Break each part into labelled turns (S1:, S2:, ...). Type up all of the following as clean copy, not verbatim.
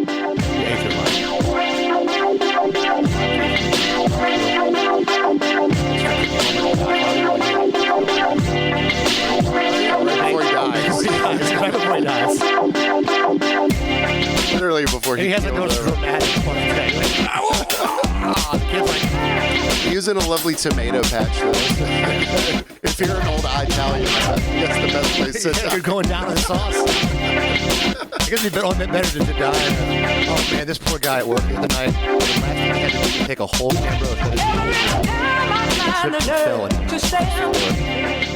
S1: Right before he dies.
S2: Literally before he
S1: has like those dramatic
S2: He's in a lovely tomato patch. If you're an old Italian, that's the best place to
S1: You're going down in the sauce. I guess it'd be better to die. Oh man, this poor guy at work the other night. Last thing he had to do was take a whole camera of he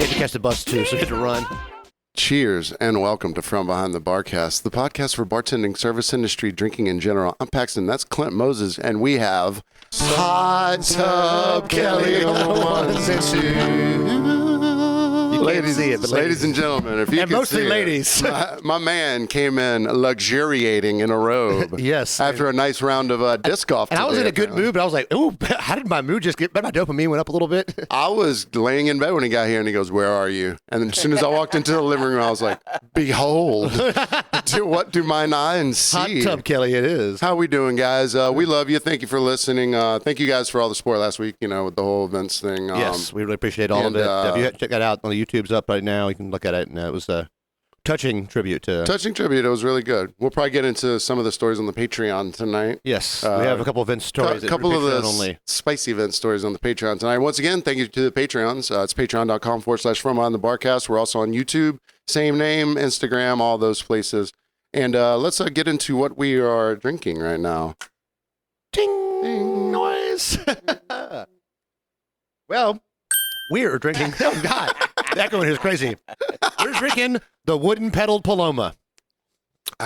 S1: had to catch the bus too, so he had to run.
S2: Cheers and welcome to From Behind the Barcast, the podcast for bartending, service industry, drinking in general. I'm Paxton, that's Clint Moses, and we have Hot Tub Kelly on the ones and twos. Ladies and gentlemen, if you
S1: and
S2: can
S1: mostly
S2: see
S1: ladies.
S2: my man came in luxuriating in a robe.
S1: Yes.
S2: After a nice round of disc golf.
S1: And I was in a good mood, but I was like, ooh, how did my mood just get better? My dopamine went up a little bit.
S2: I was laying in bed when he got here, and he goes, "Where are you?" And then as soon as I walked into the living room, I was like, "Behold, what do mine eyes see?"
S1: Hot Tub Kelly, it is.
S2: How we doing, guys? We love you. Thank you for listening. Thank you guys for all the support last week, with the whole events thing.
S1: Yes, we really appreciate all of it. If you check that out on the YouTube's up right now, you can look at it, and it was a touching tribute to...
S2: It was really good. We'll probably get into some of the stories on the Patreon tonight.
S1: Yes, we have a couple of event stories.
S2: A couple of the spicy event stories on the Patreon tonight. Once again, thank you to the Patreons. It's patreon.com/From Behind the Barcast. We're also on YouTube, same name, Instagram, all those places. And let's get into what we are drinking right now.
S1: Ting! Ding. Noise! Well, we're drinking... Oh, God. That going is crazy. We're drinking the Wooden Pedaled Paloma.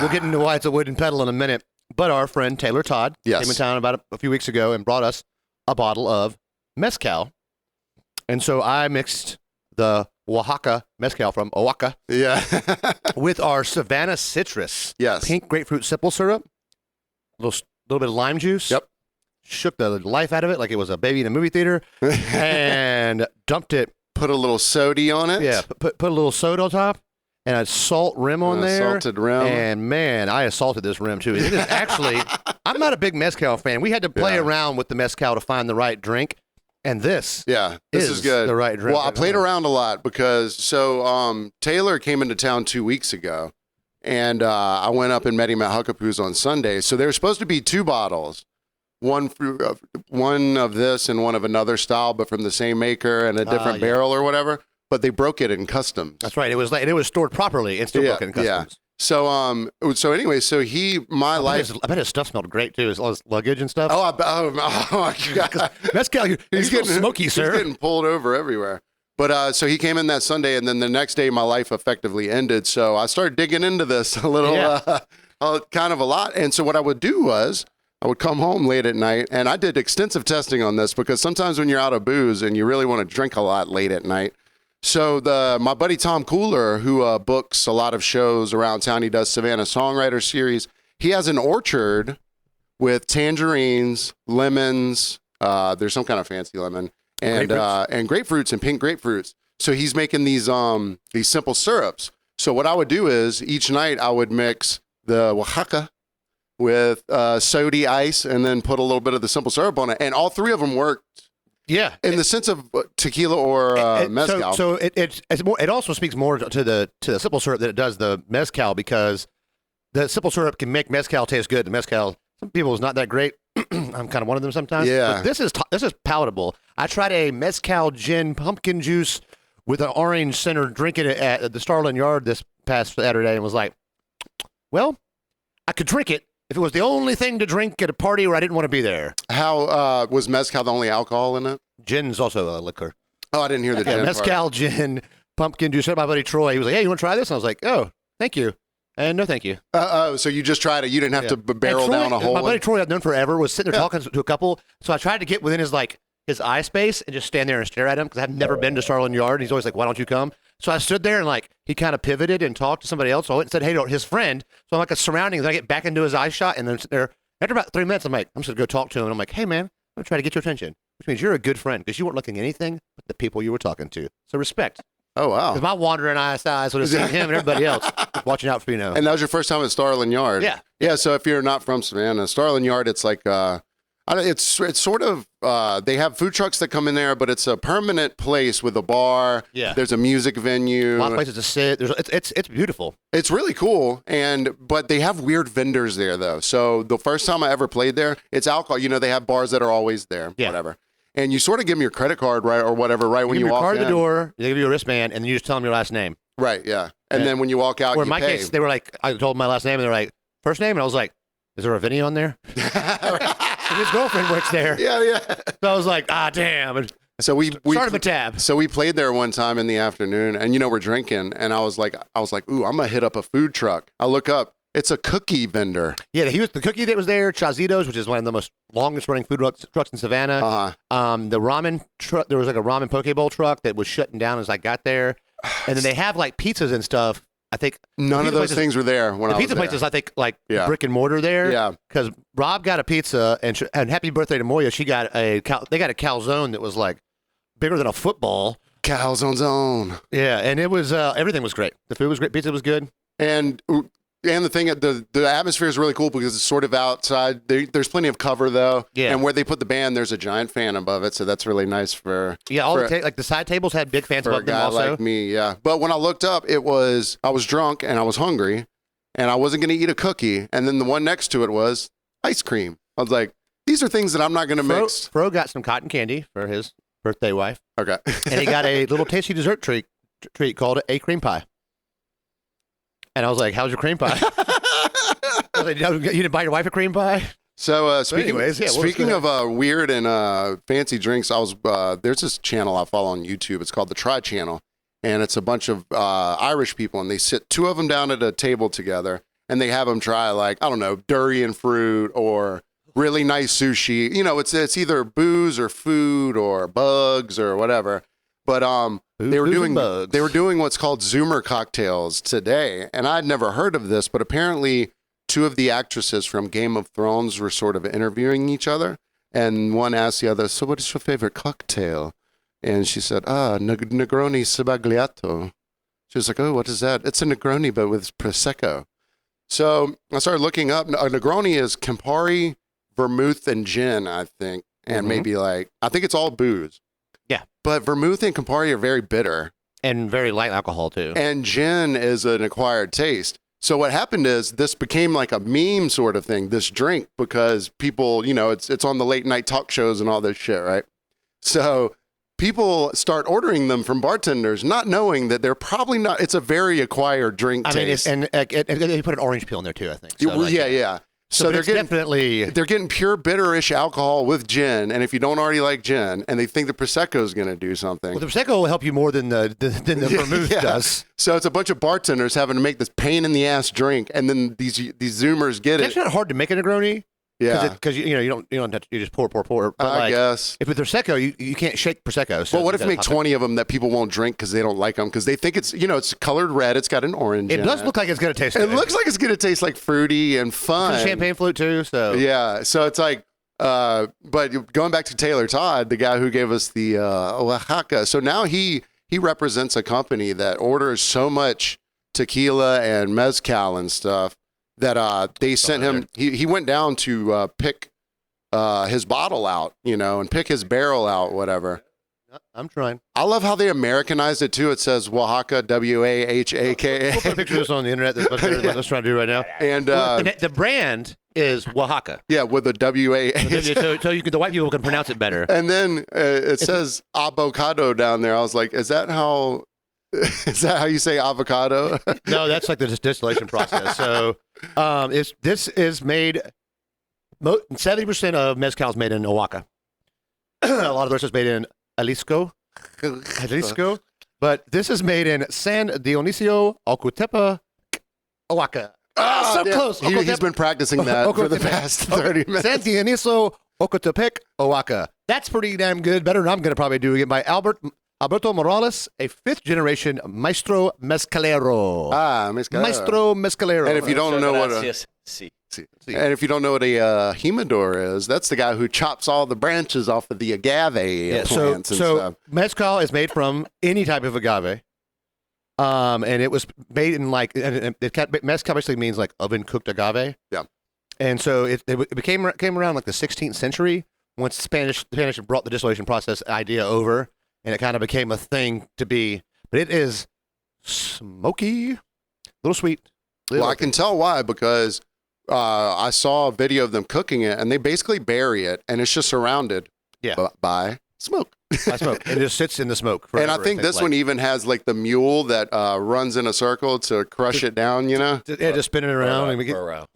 S1: We'll get into why it's a wooden pedal in a minute. But our friend Taylor Todd came in town about a few weeks ago and brought us a bottle of mezcal. And so I mixed the Oaxaca mezcal from Oaxaca with our Savannah citrus.
S2: Yes.
S1: Pink grapefruit simple syrup. A little bit of lime juice.
S2: Yep.
S1: Shook the life out of it like it was a baby in a movie theater. And dumped it.
S2: Put a little soda on it.
S1: Yeah, put a little soda on top and a salt rim on there.
S2: Salted rim.
S1: And man, I assaulted this rim too. It is actually, I'm not a big mezcal fan. We had to play around with the mezcal to find the right drink. And this
S2: is good.
S1: The right drink.
S2: Well, I played around a lot because Taylor came into town 2 weeks ago, and I went up and met him at Huckapoo's on Sunday. So there were supposed to be two bottles. One of this and one of another style, but from the same maker and a different barrel or whatever. But they broke it in customs.
S1: That's right. It was stored properly and still broken in customs. Yeah.
S2: So anyway,
S1: I bet his stuff smelled great too. All his luggage and stuff.
S2: Oh my God.
S1: Mezcal, he's getting smoky, sir.
S2: He's getting pulled over everywhere. But so he came in that Sunday, and then the next day my life effectively ended. So I started digging into this a little, kind of a lot. And so what I would do was, I would come home late at night, and I did extensive testing on this because sometimes when you're out of booze and you really want to drink a lot late at night. So my buddy Tom Cooler, who books a lot of shows around town, he does Savannah Songwriter Series. He has an orchard with tangerines, lemons. There's some kind of fancy lemon and grapefruits and pink grapefruits. So he's making these simple syrups. So what I would do is each night I would mix the Oaxaca with soda ice and then put a little bit of the simple syrup on it. And all three of them worked.
S1: Yeah.
S2: In the sense of tequila or mezcal.
S1: So it's more, it also speaks more to the simple syrup than it does the mezcal, because the simple syrup can make mezcal taste good. The mezcal, some people is not that great. I'm kind of one of them sometimes.
S2: Yeah.
S1: But this is palatable. I tried a mezcal gin pumpkin juice with an orange center, drinking it at the Starland Yard this past Saturday, and was like, well, I could drink it if it was the only thing to drink at a party where I didn't want to be there.
S2: How was mezcal the only alcohol in it?
S1: Gin's also a liquor.
S2: Oh, I didn't hear the gin
S1: mezcal,
S2: part.
S1: Gin, pumpkin juice. My buddy Troy, he was like, hey, you want to try this? And I was like, oh, thank you. And no, thank you.
S2: So you just tried it. You didn't have to barrel down a hole.
S1: My buddy Troy I've known forever was sitting there talking to a couple. So I tried to get within his eye space and just stand there and stare at him because I've never been to Starland Yard. And he's always like, why don't you come? So I stood there and he kind of pivoted and talked to somebody else. So I went and said, hey, to his friend. So I'm like a surrounding. Then I get back into his eye shot and then there. After about 3 minutes, I'm like, I'm just going to go talk to him. And I'm like, hey, man, I'm going to try to get your attention, which means you're a good friend because you weren't looking at anything but the people you were talking to. So respect.
S2: Oh, wow.
S1: Because my wandering eyes would have seen him and everybody else watching out for,
S2: And that was your first time at Starland Yard.
S1: Yeah.
S2: Yeah, so if you're not from Savannah, Starland Yard, it's like, it's sort of, they have food trucks that come in there, but it's a permanent place with a bar.
S1: Yeah.
S2: There's a music venue.
S1: A lot of places to sit. It's beautiful.
S2: It's really cool, but they have weird vendors there, though. So the first time I ever played there, it's alcohol. They have bars that are always there, whatever. And you sort of give them your credit card, right, or whatever, right, when you walk in.
S1: You give your card at the door, they give you a wristband, and then you just tell them your last name.
S2: Right, yeah. And then when you walk out,
S1: or
S2: you
S1: in my
S2: pay.
S1: case, they were like, I told them my last name, and they were like, first name? And I was like, is there a Vinny on there? And his girlfriend works there.
S2: Yeah.
S1: So I was like, damn. And
S2: so we
S1: started a tab.
S2: So we played there one time in the afternoon, and we're drinking, and I was like, ooh, I'm gonna hit up a food truck. I look up, it's a cookie vendor.
S1: Yeah, he was the cookie that was there, Chazitos, which is one of the most longest running food trucks in Savannah. The ramen truck, there was like a ramen poke bowl truck that was shutting down as I got there, and then they have like pizzas and stuff. I think
S2: none of those things were there when I was there.
S1: The pizza places, I think, like brick and mortar there.
S2: Yeah.
S1: Because Rob got a pizza, and happy birthday to Moya. They got a calzone that was like bigger than a football.
S2: Calzone zone.
S1: Yeah, and it was everything was great. The food was great. Pizza was good.
S2: And the thing, the atmosphere is really cool because it's sort of outside. There's plenty of cover though. Yeah. And where they put the band, there's a giant fan above it, so that's really nice for.
S1: Yeah, like the side tables had big fans above them also.
S2: For a guy like me, yeah. But when I looked up, I was drunk and I was hungry, and I wasn't going to eat a cookie. And then the one next to it was ice cream. I was like, these are things that I'm not going to mix.
S1: Fro got some cotton candy for his birthday wife.
S2: Okay.
S1: And he got a little tasty dessert treat called a cream pie. And I was like, how's your cream pie? I was like, you didn't buy your wife a cream pie?
S2: So speaking of weird and fancy drinks, there's this channel I follow on YouTube. It's called the Try Channel, and it's a bunch of Irish people, and they sit two of them down at a table together, and they have them try like, I don't know, durian fruit or really nice sushi. It's either booze or food or bugs or whatever. But they were doing what's called Zoomer cocktails today, and I'd never heard of this, but apparently two of the actresses from Game of Thrones were sort of interviewing each other, and one asked the other, "So what is your favorite cocktail?" And she said, Negroni Sabagliato. She was like, "Oh, what is that?" "It's a Negroni, but with Prosecco." So I started looking up. A Negroni is Campari, vermouth, and gin, I think, and maybe I think it's all booze.
S1: Yeah.
S2: But vermouth and Campari are very bitter.
S1: And very light alcohol, too.
S2: And gin is an acquired taste. So what happened is this became like a meme sort of thing, this drink, because people, it's on the late night talk shows and all this shit, right? So people start ordering them from bartenders, not knowing that they're probably not, it's a very acquired drink taste.
S1: And they put an orange peel in there, too, I think. So
S2: yeah. So they're getting pure bitterish alcohol with gin, and if you don't already like gin, and they think the Prosecco is going to do something.
S1: Well, the Prosecco will help you more than the vermouth does.
S2: So it's a bunch of bartenders having to make this pain in the ass drink, and then these Zoomers get it.
S1: It's not hard to make a Negroni.
S2: Yeah,
S1: because you don't have to, you just pour. But
S2: I guess
S1: if with Prosecco, you can't shake Prosecco. So
S2: well, what if you make 20 of them that people won't drink because they don't like them because they think it's it's colored red, it's got an orange.
S1: It does look like it's gonna taste.
S2: It looks like it's gonna taste like fruity and fun.
S1: It's champagne flute too. So
S2: yeah, so it's like. But going back to Taylor Todd, the guy who gave us the Oaxaca, so now he represents a company that orders so much tequila and mezcal and stuff. That they sent him, he went down to pick his bottle out, and pick his barrel out, whatever.
S1: I'm trying.
S2: I love how they Americanized it too. It says Oaxaca, Wahaka.
S1: We'll put a picture of this on the internet. That's what everybody's trying to do right now.
S2: And
S1: the brand is Oaxaca.
S2: Yeah, with a WAH.
S1: So the white people can pronounce it better.
S2: And then it says avocado down there. I was like, is that how you say avocado?
S1: No, that's like the distillation process. So this is made, 70% of mezcal is made in Oaxaca. A lot of the rest is made in Jalisco. But this is made in San Dionisio, Ocotepa, Oaxaca. So close.
S2: He's been practicing that for the past 30 minutes.
S1: San Dionisio, Ocotepec, Oaxaca. That's pretty damn good. Better than I'm going to probably do it by Alberto Morales, a fifth-generation Maestro Mezcalero. Maestro Mezcalero.
S2: And if you don't know what a humidor is, that's the guy who chops all the branches off of the agave plants and stuff.
S1: So mezcal is made from any type of agave. And it was made in like, and mezcal basically means like oven cooked agave.
S2: Yeah.
S1: And so it came around like the 16th century once the Spanish brought the distillation process idea over, and it kind of became a thing to be. But it is smoky, a little sweet.
S2: Well, I can tell why, because I saw a video of them cooking it, and they basically bury it, and it's just surrounded by smoke.
S1: By smoke. It just sits in the smoke forever,
S2: and I think this one even has like the mule that runs in a circle to crush it down,
S1: Yeah, just spinning it around.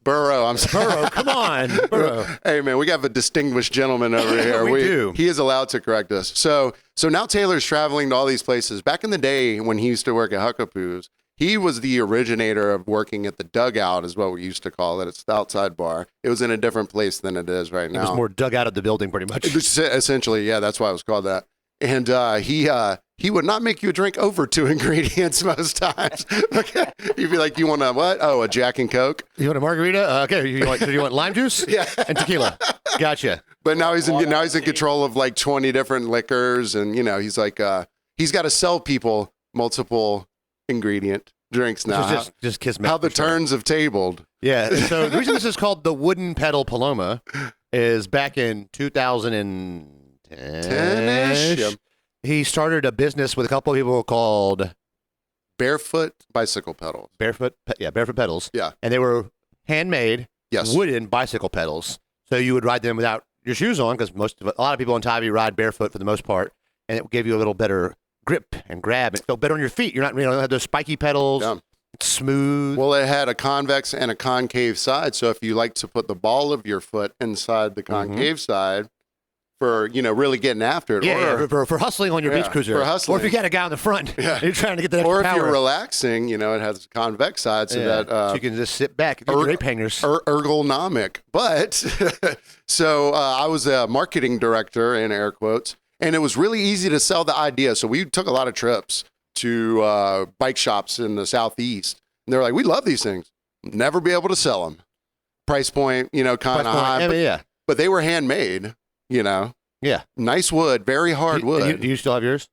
S2: Burrow. I'm sorry.
S1: Burrow, come on. Burrow.
S2: Hey, man, we got a distinguished gentleman over here.
S1: We do.
S2: He is allowed to correct us. So now Taylor's traveling to all these places. Back in the day when he used to work at Huckapoo's, he was the originator of working at the Dugout, is what we used to call it. It's the outside bar. It was in a different place than it is right now.
S1: It was more dug out of the building, pretty much.
S2: Essentially, yeah, that's why it was called that. And he would not make you a drink over 2 ingredients most times. He'd be like, "You want a what? Oh, a Jack and Coke.
S1: You want a margarita? Okay. You want lime juice?
S2: Yeah,
S1: and tequila. Gotcha."
S2: But now he's in control of like 20 different liquors, and he's like he's got to sell people multiple ingredient drinks now.
S1: Just kiss me.
S2: How the turns have tabled.
S1: Yeah. So the reason this is called the Wooden Pedal Paloma is back in 2010-ish.
S2: Yep.
S1: He started a business with a couple of people called
S2: Barefoot Bicycle Pedals.
S1: Barefoot pedals.
S2: Yeah.
S1: And they were handmade wooden bicycle pedals. So you would ride them without your shoes on, because a lot of people in Tybee ride barefoot for the most part, and it gave you a little better grip and grab. It felt better on your feet. You're not, have those spiky pedals.
S2: Yeah.
S1: It's smooth.
S2: Well, it had a convex and a concave side. So if you like to put the ball of your foot inside the concave side for, really getting after it.
S1: Yeah, for hustling on your beach cruiser.
S2: For hustling.
S1: Or if you got a guy on the front, you're trying to get that extra
S2: Or if
S1: power.
S2: you're relaxing, it has a convex side so that
S1: so you can just sit back. Grape hangers.
S2: Ergonomic. But so I was a marketing director, in air quotes, and it was really easy to sell the idea. So we took a lot of trips to bike shops in the Southeast. And they're like, "We love these things. Never be able to sell them. Price point, kind of high. But they were handmade, Yeah. Nice wood, very hard wood.
S1: Do you still have yours?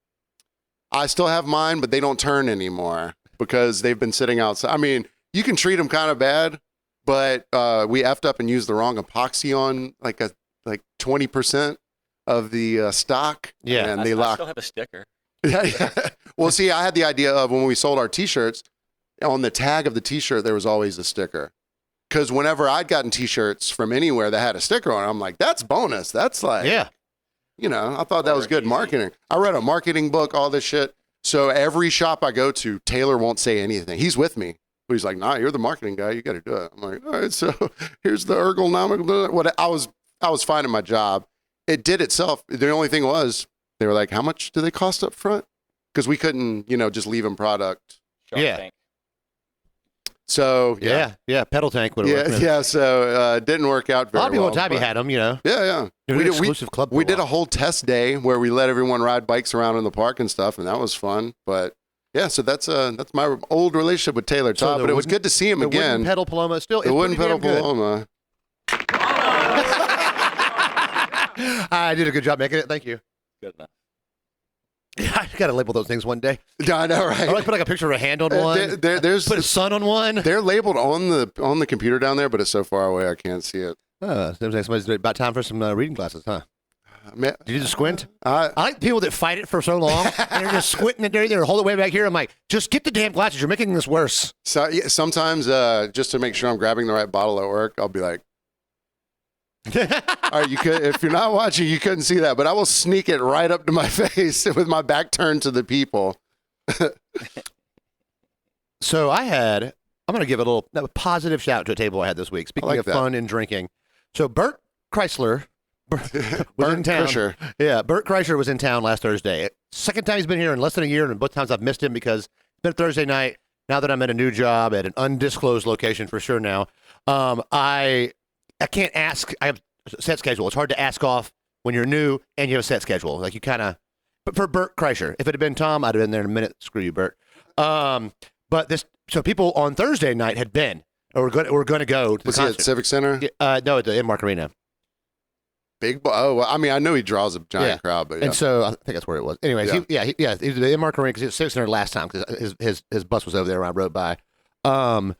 S2: I still have mine, but they don't turn anymore because they've been sitting outside. I mean, you can treat them kind of bad, but we effed up and used the wrong epoxy on like 20% of the stock.
S1: Yeah.
S2: And
S3: I still have a sticker.
S2: Yeah. Well, see, I had the idea of when we sold our T-shirts, on the tag of the T-shirt, there was always a sticker. Because whenever I'd gotten T-shirts from anywhere that had a sticker on it, I'm like, that's bonus. That's like, I thought that was good marketing. I read a marketing book, all this shit. So every shop I go to, Taylor won't say anything. He's with me. But he's like, "Nah, you're the marketing guy. You got to do it." I'm like, "All right, so here's the ergonomic." What I was finding my job. It did itself. The only thing was, they were like, "How much do they cost up front?" Because we couldn't, just leave them product.
S3: Tank.
S2: So
S1: pedal tank would have worked.
S2: So it didn't work out very well.
S1: A lot of people in Tybee had them,
S2: Yeah.
S1: We did an exclusive club.
S2: We did a whole test day where we let everyone ride bikes around in the park and stuff, and that was fun. But yeah, so that's my old relationship with Taylor Todd. But it was good to see him again.
S1: The Wooden Pedal Paloma still.
S2: The Wooden Pedal Paloma.
S1: I did a good job making it. Thank you.
S3: Good enough.
S1: I got to label those things one day.
S2: I know, right?
S1: I like put like a picture of a hand on one.
S2: There's
S1: put a sun on one.
S2: They're labeled on the computer down there, but it's so far away I can't see it.
S1: Seems like somebody's about time for some reading glasses, huh? Did you just squint?
S2: I
S1: like people that fight it for so long and they're just squinting it there. Hold it way back here. I'm like, just get the damn glasses. You're making this worse.
S2: So sometimes, just to make sure I'm grabbing the right bottle at work, I'll be like, all right, if you're not watching, you couldn't see that, but I will sneak it right up to my face with my back turned to the people.
S1: So I'm going to give a positive shout out to a table I had this week. Speaking of fun and drinking. So Bert Chrysler was in town.
S2: Kreischer.
S1: Yeah, Bert Kreischer was in town last Thursday. Second time he's been here in less than a year, and both times I've missed him because it's been Thursday night. Now that I'm at a new job at an undisclosed location for sure now, I can't ask. I have a set schedule. It's hard to ask off when you're new and you have a set schedule. Like you kind of, but for Bert Kreischer, if it had been Tom, I'd have been there in a minute. Screw you, Bert. So people on Thursday night had been, or we're going to go to the
S2: Was he
S1: concert.
S2: at Civic Center?
S1: No, at the Inmark Arena.
S2: Big. Oh, well, I mean, I know he draws a giant crowd, but yeah.
S1: And so I think that's where it was. Anyways, he was in Mark Arena because he was 600 last time because his bus was over there when I rode by. And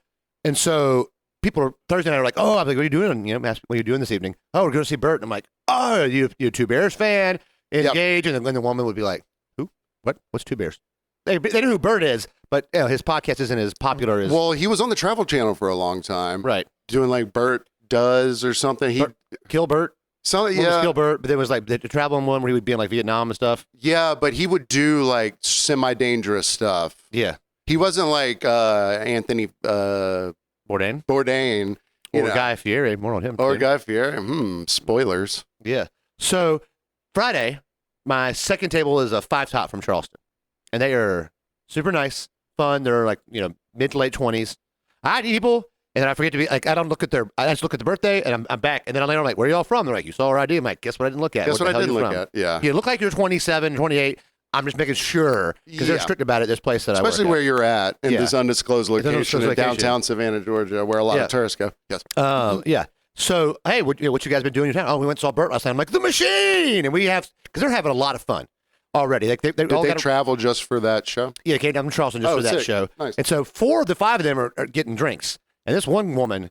S1: so people are Thursday night are like, oh, I'm like, what are you doing? You know, ask, what are you doing this evening? Oh, we're going to see Bert. And I'm like, oh, you a Two Bears fan? Engage. And then the woman would be like, who? What? What's Two Bears? They know who Bert is, but his podcast isn't as popular as.
S2: Well, he was on the Travel Channel for a long time,
S1: right?
S2: Doing like Bert Does or something.
S1: Kill Bert.
S2: Something,
S1: Kill Bert, but there was like the traveling one where he would be in like Vietnam and stuff.
S2: Yeah, but he would do like semi-dangerous stuff.
S1: Yeah,
S2: he wasn't like Anthony
S1: Bourdain,
S2: or
S1: Guy Fieri. More on him.
S2: Or Guy Fieri. Spoilers.
S1: Yeah. So Friday, my second table is a 5-top from Charleston, and they are super nice, fun. They're like mid to late 20s. Hi, people. And then I forget to be like, I just look at the birthday and I'm back. And then I'm like, where are y'all from? They're like, you saw our ID. I'm like, guess what I didn't look at?
S2: Guess what I didn't look at? Yeah.
S1: You look like you're 27, 28. I'm just making sure because they're strict about it. This place that
S2: especially
S1: I work
S2: where you're at in this undisclosed location in downtown Savannah, Georgia, where a lot of tourists go. Yes.
S1: Yeah. So, hey, what you guys been doing in your town? Oh, we went and saw Bert last night. I'm like, the machine. And we have, because they're having a lot of fun already. Like Did
S2: they travel just for that show?
S1: Yeah, they came down from Charleston just for that show.
S2: Nice.
S1: And so 4 of the 5 of them are getting drinks. And this one woman,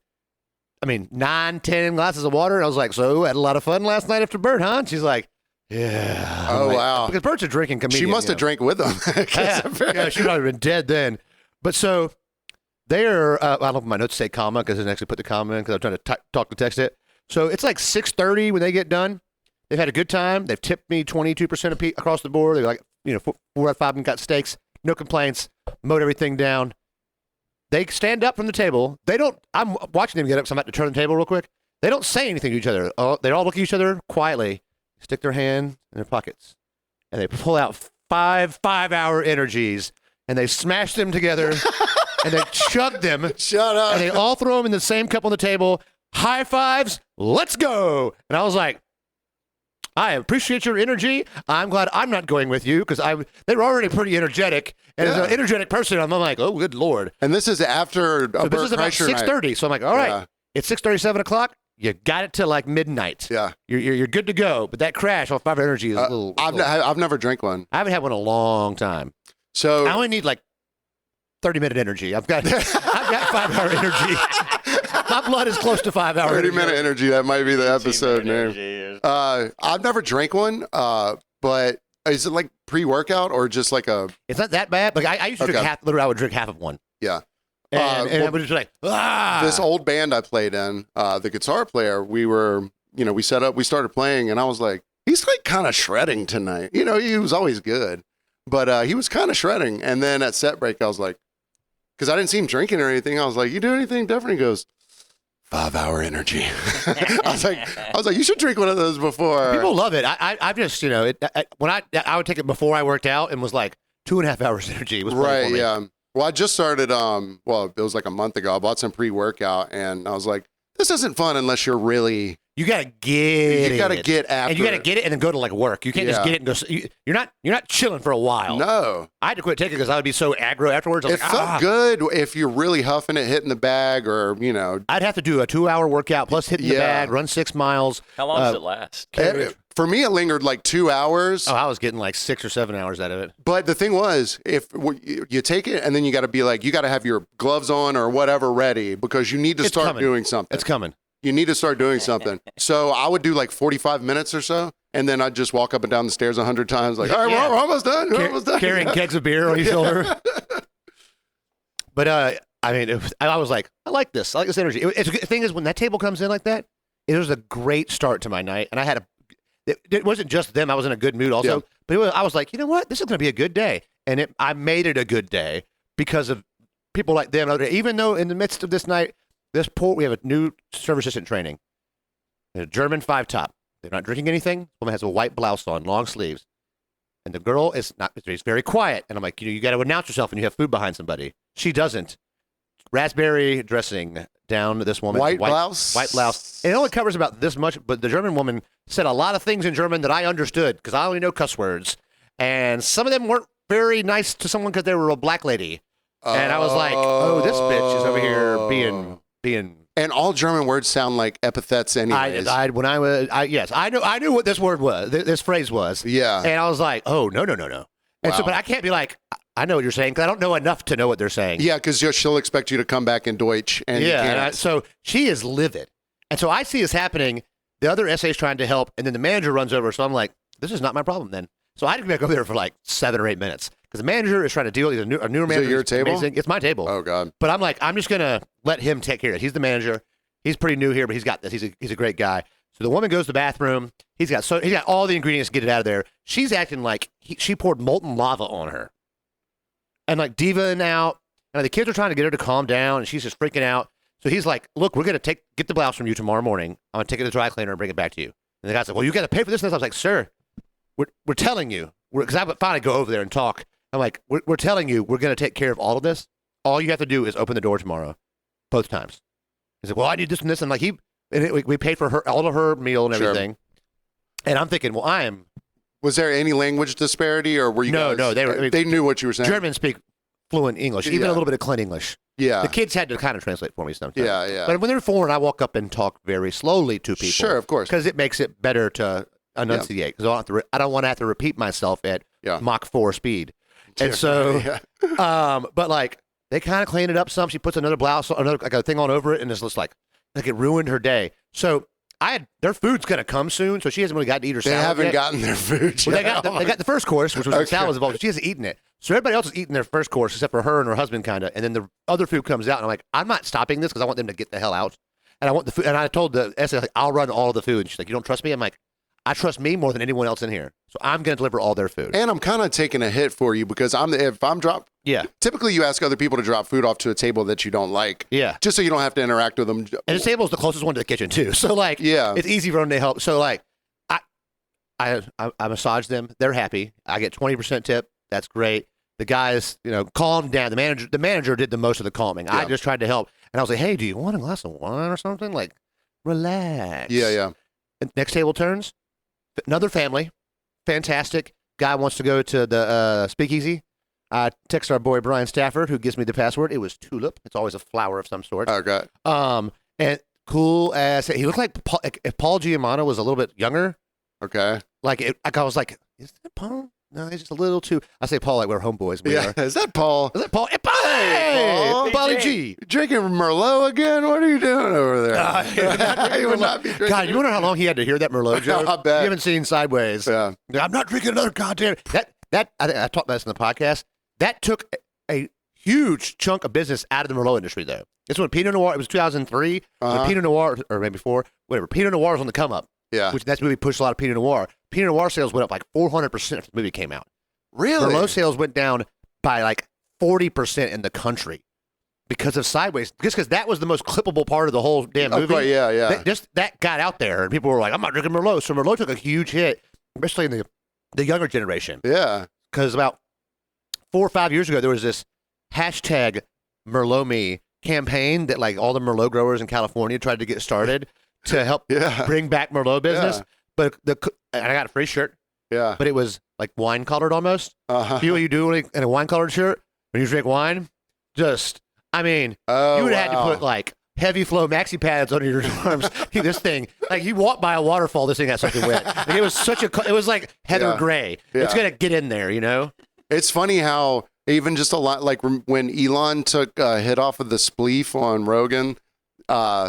S1: 9, 10 glasses of water. And I was like, so had a lot of fun last night after Bert, huh? And she's like, yeah.
S2: Oh, wow.
S1: Because Bert's a drinking comedian.
S2: She must have drank with him.
S1: Yeah, she'd probably been dead then. But so they're, I don't know if my notes say comma because I didn't actually put the comma in because I'm trying to talk to text it. So it's like 6:30 when they get done. They've had a good time. They've tipped me 22% across the board. They're like, 4 out of 5 of them got steaks. No complaints. Mowed everything down. They stand up from the table. They don't, I'm watching them get up, so I'm about to turn the table real quick. They don't say anything to each other. They all look at each other quietly, stick their hand in their pockets, and they pull out 5 5-hour energies, and they smash them together, and they chug them.
S2: Shut up.
S1: And they all throw them in the same cup on the table. High fives, let's go. And I was like, I appreciate your energy. I'm glad I'm not going with you because they were already pretty energetic. And as an energetic person, I'm like, oh, good Lord.
S2: And this is after
S1: so this is about 6:30. So I'm like, all right, it's 6:30, 7 o'clock. You got it till like midnight.
S2: Yeah.
S1: You're good to go. But that crash on 5 energy is a little.
S2: I've never drank one.
S1: I haven't had one in a long time.
S2: So
S1: I only need like 30-minute energy. I've got 5-hour energy. My blood is close to 5-hour
S2: 30-minute energy. That might be the episode name. I've never drank one, but is it like pre-workout or just like a...
S1: It's not that bad. Like I used to drink half, literally I would drink half of one.
S2: Yeah.
S1: And I would just like,
S2: This old band I played in, the guitar player, we started playing and I was like, he's like kind of shredding tonight. He was always good, but he was kind of shredding. And then at set break, I was like, because I didn't see him drinking or anything. I was like, you do anything different? He goes, 5-hour energy. I was like, you should drink one of those before.
S1: People love it. I just, when I would take it before I worked out and was like 2.5 hours energy. It was
S2: right. Yeah. Well, I just started, it was like a month ago. I bought some pre-workout and I was like, this isn't fun unless you're really...
S1: You got to get it.
S2: You got to get after it.
S1: And you got to get it and then go to like work. You can't just get it and go... You're not chilling for a while.
S2: No.
S1: I had to quit taking it because I would be so aggro afterwards.
S2: It felt good if you're really huffing it, hitting the bag or,
S1: I'd have to do a 2-hour workout plus hitting the bag, run 6 miles.
S3: How long does it last?
S2: For me, it lingered like 2 hours.
S1: Oh, I was getting like 6 or 7 hours out of it.
S2: But the thing was, if you take it and then you got to be like, you got to have your gloves on or whatever ready because you need to start doing something.
S1: It's coming.
S2: You need to start doing something. So I would do like 45 minutes or so, and then I'd just walk up and down the stairs 100 times like, all right, we're almost done. We're almost done.
S1: Carrying kegs of beer on your shoulder. But, I was like, I like this. I like this energy. The thing is, when that table comes in like that, it was a great start to my night. And I had it wasn't just them. I was in a good mood also. Yeah. But I was like, you know what? This is going to be a good day. And I made it a good day because of people like them. Even though in the midst of this night, we have a new server assistant training. A German 5-top. They're not drinking anything. The woman has a white blouse on, long sleeves. And the girl is not, she's very quiet. And I'm like, you got to announce yourself when you have food behind somebody. She doesn't. Raspberry dressing down this woman.
S2: White blouse?
S1: White blouse. It only covers about this much, but the German woman said a lot of things in German that I understood because I only know cuss words. And some of them weren't very nice to someone because they were a black lady. And I was like, oh, this bitch is over here being
S2: And all German words sound like epithets anyways.
S1: I knew what this word was, this phrase was.
S2: Yeah.
S1: And I was like, oh, no. And
S2: Wow.
S1: but I can't be like, I know what you're saying, because I don't know enough to know what they're saying.
S2: Yeah, because she'll expect you to come back in Deutsch. And you can't.
S1: So she is livid. And so I see this happening. The other SA is trying to help, and then the manager runs over. So I'm like, this is not my problem then. So I had to go over there for like 7 or 8 minutes because the manager is trying to deal. He's a newer manager.
S2: Is it your table?
S1: Amazing. It's my table.
S2: Oh, God.
S1: But I'm like, I'm just going to let him take care of it. He's the manager. He's pretty new here, but he's got this. He's a great guy. So the woman goes to the bathroom. He's got all the ingredients to get it out of there. She's acting like she poured molten lava on her. And like diva-ing out. And the kids are trying to get her to calm down, and she's just freaking out. So he's like, look, we're going to get the blouse from you tomorrow morning. I'm going to take it to the dry cleaner and bring it back to you. And the guy's like, well, you got to pay for this. And I was like, sir, we're telling you. Because I would finally go over there and talk. I'm like, we're telling you we're going to take care of all of this. All you have to do is open the door tomorrow. Both times. He's like, well, I need this and this. And like we paid for her all of her meal and everything. Sure. And I'm thinking, well,
S2: Was there any language disparity, or were you
S1: No,
S2: they knew what you were saying?
S1: Germans speak fluent English, even a little bit of Clint English.
S2: Yeah.
S1: The kids had to kind of translate for me sometimes.
S2: Yeah.
S1: But when they're foreign, I walk up and talk very slowly to people.
S2: Sure, of course.
S1: Because it makes it better to enunciate. Because I don't want to have to repeat myself at Mach 4 speed. And so, but like, they kind of clean it up some. She puts another blouse, like a thing on over it, and it's just like it ruined her day. So their food's going to come soon, so she hasn't really gotten to eat her salad
S2: They haven't
S1: yet.
S2: gotten their food
S1: Well,
S2: yet.
S1: they got the first course, which was the salad was involved. But she hasn't eaten it. So everybody else is eating their first course except for her and her husband, kind of. And then the other food comes out, and I'm like, I'm not stopping this because I want them to get the hell out. And I want the food. And I told the SA, like, I'll run all the food. And she's like, you don't trust me? I'm like, I trust me more than anyone else in here. So I'm going to deliver all their food.
S2: And I'm kind of taking a hit for you because typically you ask other people to drop food off to a table that you don't like.
S1: Yeah.
S2: Just so you don't have to interact with them.
S1: And the table is the closest one to the kitchen too. So like, it's easy for them to help. So like, I massage them. They're happy. I get 20% tip. That's great. The guys, calmed down. The manager did the most of the calming. Yeah. I just tried to help. And I was like, hey, do you want a glass of wine or something? Like, relax.
S2: Yeah.
S1: And next table turns. Another family. Fantastic. Guy wants to go to the speakeasy. I text our boy Brian Stafford, who gives me the password. It was tulip. It's always a flower of some sort.
S2: Okay.
S1: And cool as he looked like if Paul Giamatti was a little bit younger.
S2: Okay.
S1: I was like, is that Paul? No, he's just a little too. I say Paul like we're homeboys.
S2: Is that Paul?
S1: Is that Paul? Hey,
S2: Paul.
S1: Paulie G.
S2: Drinking Merlot again? What are you doing over there?
S1: He would not be drinking. God, you wonder how long he had to hear that Merlot joke?
S2: I bet.
S1: You haven't seen Sideways.
S2: Yeah.
S1: I'm not drinking another goddamn. That I talked about this in the podcast. That took a huge chunk of business out of the Merlot industry, though. It's when Pinot Noir. It was 2003. When Pinot Noir, or maybe 4, whatever. Pinot Noir was on the come up.
S2: Yeah.
S1: Which that's movie pushed a lot of Pinot Noir. Pinot Noir sales went up like 400% after the movie came out.
S2: Really?
S1: Merlot sales went down by like 40% in the country because of Sideways. Just because that was the most clippable part of the whole damn movie.
S2: Okay, yeah.
S1: That got out there, and people were like, I'm not drinking Merlot. So Merlot took a huge hit, especially in the younger generation.
S2: Yeah.
S1: Because about 4 or 5 years ago, there was this hashtag #MerlotMe campaign that like all the Merlot growers in California tried to get started to help bring back Merlot business. Yeah. But and I got a free shirt.
S2: Yeah.
S1: But it was like wine colored almost. You know what you do in a wine colored shirt when you drink wine? You would have had to put like heavy flow maxi pads under your arms. This thing, like you walk by a waterfall, this thing has something wet. Like, it was like heather gray. Yeah. It's gonna get in there,
S2: It's funny how even just a lot like when Elon took a hit off of the spleef on Rogan,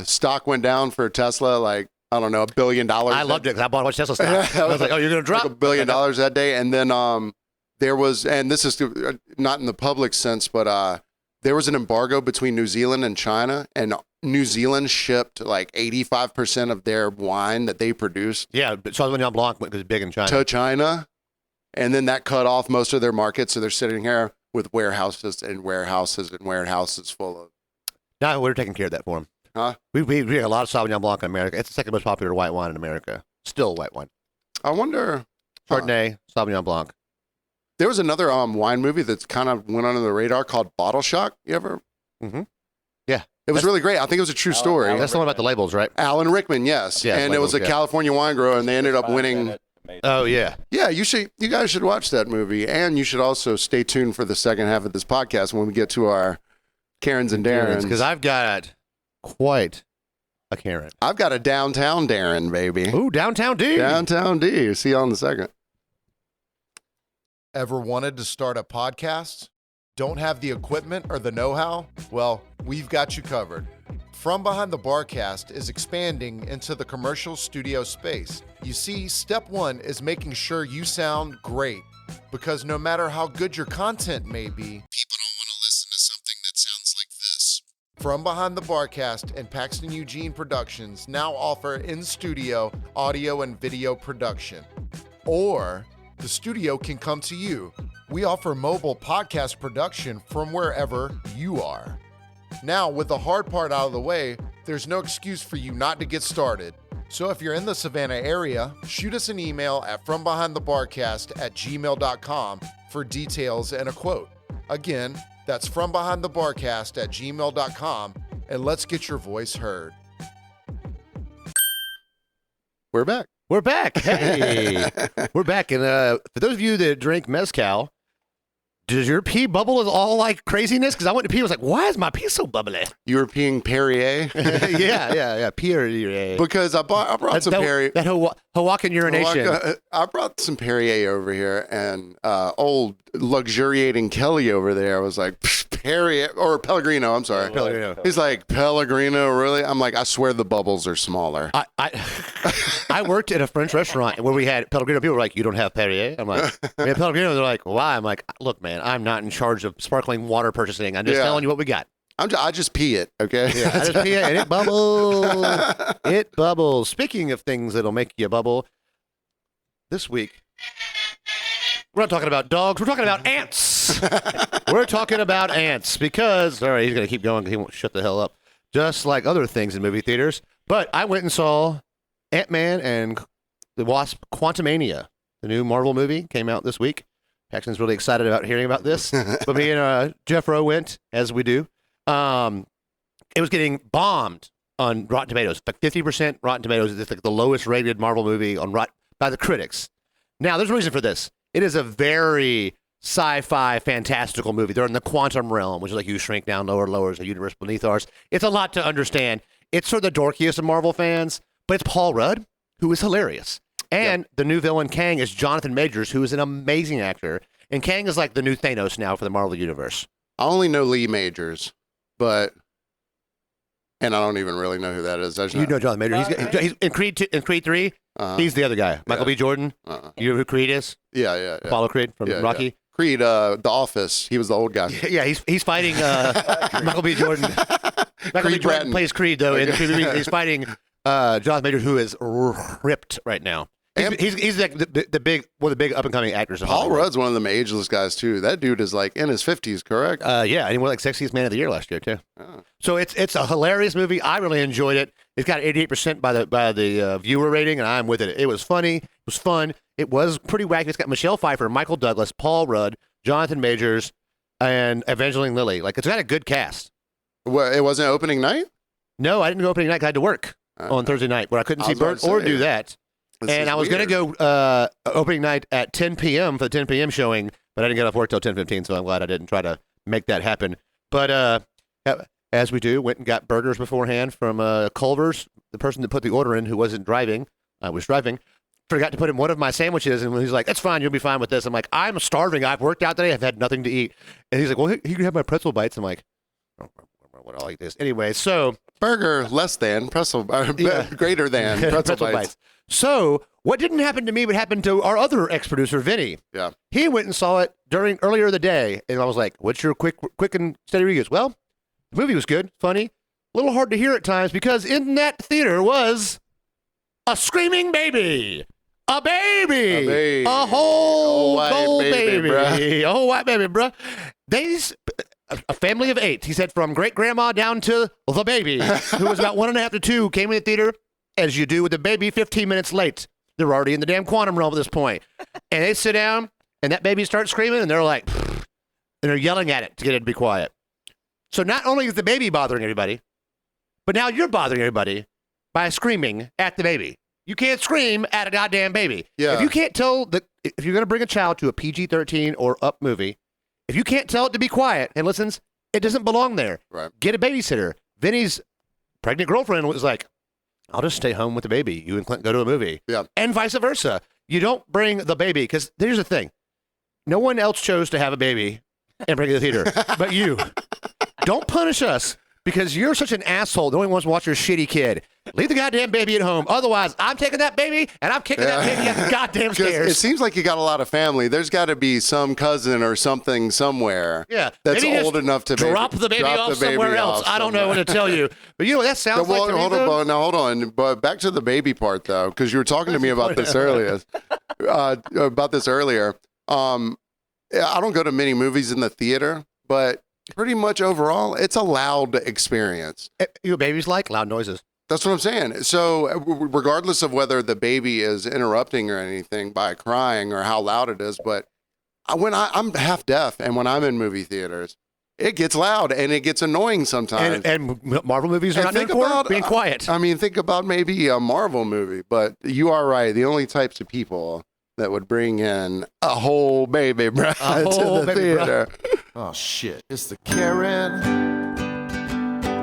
S2: stock went down for Tesla like, I don't know, $1 billion.
S1: I loved it because I bought a bunch of Tesla stock. I was like, oh, you're going to drop
S2: like $1 billion that day. And then there was, and this is not in the public sense, but there was an embargo between New Zealand and China, and New Zealand shipped like 85% of their wine that they produced.
S1: Yeah, Sauvignon Blanc was big in China.
S2: To China. And then that cut off most of their market. So they're sitting here with warehouses and warehouses and warehouses full of.
S1: No, we're taking care of that for them.
S2: Huh?
S1: We drink a lot of Sauvignon Blanc in America. It's the second most popular white wine in America. Still white wine.
S2: I wonder.
S1: Chardonnay, Sauvignon Blanc.
S2: There was another wine movie that's kind of went under the radar called Bottle Shock. You ever?
S1: Mm-hmm. Yeah.
S2: It was really great. I think it was a true story.
S1: That's the one about the labels, right?
S2: Alan Rickman, yes.
S1: Yeah,
S2: and
S1: labels,
S2: it was a California wine grower, and they ended up winning.
S1: Oh, yeah.
S2: Yeah, you guys should watch that movie. And you should also stay tuned for the second half of this podcast when we get to our Karens and Darrens.
S1: Because I've got quite a Karen.
S2: I've got a downtown Darren, baby.
S1: Ooh, downtown D.
S2: Downtown D. See you on the second.
S3: Ever wanted to start a podcast? Don't have the equipment or the know-how? Well, we've got you covered. From Behind the Barcast is expanding into the commercial studio space. You see, step one is making sure you sound great, because no matter how good your content may be, people don't want to listen to something that sounds like this. From Behind the Barcast and Paxton Eugene Productions now offer in-studio audio and video production. Or the studio can come to you. We offer mobile podcast production from wherever you are. Now, with the hard part out of the way, there's no excuse for you not to get started. So if you're in the Savannah area, shoot us an email at FromBehindTheBarcast@gmail.com for details and a quote. Again, that's FromBehindTheBarcast@gmail.com, and let's get your voice heard.
S2: We're back.
S1: We're back. Hey, we're back. And for those of you that drink mezcal, does your pee bubble all like craziness? Because I went to pee, I was like, why is my pee so bubbly?
S2: You were peeing Perrier?
S1: yeah. Perrier.
S2: Because I brought some Perrier.
S1: That Hawaiian urination.
S2: I brought some Perrier over here, and old luxuriating Kelly over there was like, Perrier, or Pellegrino, I'm sorry.
S1: Pellegrino.
S2: He's like, Pellegrino, really? I'm like, I swear the bubbles are smaller.
S1: I worked at a French restaurant where we had Pellegrino. People were like, you don't have Perrier? I'm like, we have Pellegrino. They're like, why? I'm like, look, man, I'm not in charge of sparkling water purchasing. I'm just telling you what we got.
S2: I just pee it, okay?
S1: Yeah, I just pee it, and it bubbles. It bubbles. Speaking of things that'll make you bubble, this week, we're not talking about dogs. We're talking about ants. We're talking about ants because, all right, he's going to keep going because he won't shut the hell up, just like other things in movie theaters. But I went and saw Ant-Man and the Wasp Quantumania, the new Marvel movie, came out this week. Paxton's really excited about hearing about this. But me and Jeff Rowe went, as we do. It was getting bombed on Rotten Tomatoes. Like 50% Rotten Tomatoes is like the lowest rated Marvel movie on by the critics. Now, there's a reason for this. It is a very sci-fi, fantastical movie. They're in the quantum realm, which is like you shrink down lower and lower as a universe beneath ours. It's a lot to understand. It's sort of the dorkiest of Marvel fans, but it's Paul Rudd, who is hilarious. And the new villain, Kang, is Jonathan Majors, who is an amazing actor. And Kang is like the new Thanos now for the Marvel Universe.
S2: I only know Lee Majors, and I don't even really know who that is.
S1: You know Jonathan Majors. He's in Creed 3, he's the other guy. Michael B. Jordan. You know who Creed is?
S2: Yeah.
S1: Apollo Creed from Rocky.
S2: Yeah. Creed, The Office. He was the old guy.
S1: Yeah, he's fighting Michael B. Jordan. Michael B. Jordan plays Creed, though. Okay. And he's fighting Jonathan Majors, who is ripped right now. He's like one of the big up and coming actors.
S2: Paul Rudd's one of them ageless guys too. That dude is like in his 50s, correct?
S1: Yeah, and he won like Sexiest Man of the Year last year too. Oh. So it's a hilarious movie. I really enjoyed it. It's got 88% by the viewer rating, and I'm with it. It was funny. It was fun. It was pretty wacky. It's got Michelle Pfeiffer, Michael Douglas, Paul Rudd, Jonathan Majors, and Evangeline Lilly. Like, it's got a good cast.
S2: Well, it wasn't opening night?
S1: No, I didn't go opening night. I had to work on Thursday night where I couldn't see Bert or do that. And I was going to go opening night at 10 p.m. for the 10 p.m. showing, but I didn't get off work till 10:15, so I'm glad I didn't try to make that happen. But as we do, went and got burgers beforehand from Culver's. The person that put the order in, who wasn't driving, I was driving, forgot to put in one of my sandwiches, and he's like, "That's fine, you'll be fine with this." I'm like, "I'm starving. I've worked out today. I've had nothing to eat." And he's like, "Well, you can have my pretzel bites." I'm like, "Oh, what I like this." Anyway, so
S2: burger less than pretzel, greater than pretzel bites.
S1: So what didn't happen to me but happened to our other ex-producer, Vinny.
S2: Yeah. He
S1: went and saw it earlier in the day, and I was like, "What's your quick and steady reviews?" Well, the movie was good, funny, a little hard to hear at times because in that theater was a screaming baby. A baby. A whole gold baby. A whole white baby, bruh. A family of 8, he said, from great-grandma down to the baby, who was about 1.5 to 2, came in the theater, as you do with the baby, 15 minutes late. They're already in the damn quantum realm at this point. And they sit down, and that baby starts screaming, and they're like, and they're yelling at it to get it to be quiet. So not only is the baby bothering everybody, but now you're bothering everybody by screaming at the baby. You can't scream at a goddamn baby.
S2: Yeah.
S1: If you can't tell if you're going to bring a child to a PG-13 or up movie, if you can't tell it to be quiet and listens, it doesn't belong there.
S2: Right.
S1: Get a babysitter. Vinny's pregnant girlfriend was like, I'll just stay home with the baby. You and Clint go to a movie.
S2: Yeah.
S1: And vice versa. You don't bring the baby, because here's the thing. No one else chose to have a baby and bring it to the theater, but you. Don't punish us because you're such an asshole. The only ones to watch your shitty kid. Leave the goddamn baby at home. Otherwise, I'm taking that baby and I'm kicking that baby up the goddamn stairs.
S2: It seems like you got a lot of family. There's got to be some cousin or something somewhere.
S1: Yeah,
S2: that's
S1: maybe
S2: old enough to
S1: drop the baby off somewhere else. I don't know what to tell you, but you know what that sounds like.
S2: Hold on. But back to the baby part though, because you were talking to me about this earlier. I don't go to many movies in the theater, but pretty much overall, it's a loud experience.
S1: You know what babies like? Loud noises.
S2: That's what I'm saying. So regardless of whether the baby is interrupting or anything by crying or how loud it is, but I'm half deaf, and when I'm in movie theaters, it gets loud and it gets annoying sometimes.
S1: And Marvel movies are not known for being quiet.
S2: I mean, think about maybe a Marvel movie, but you are right. The only types of people that would bring in a whole baby bride to the theater.
S3: Oh, shit. It's the Karen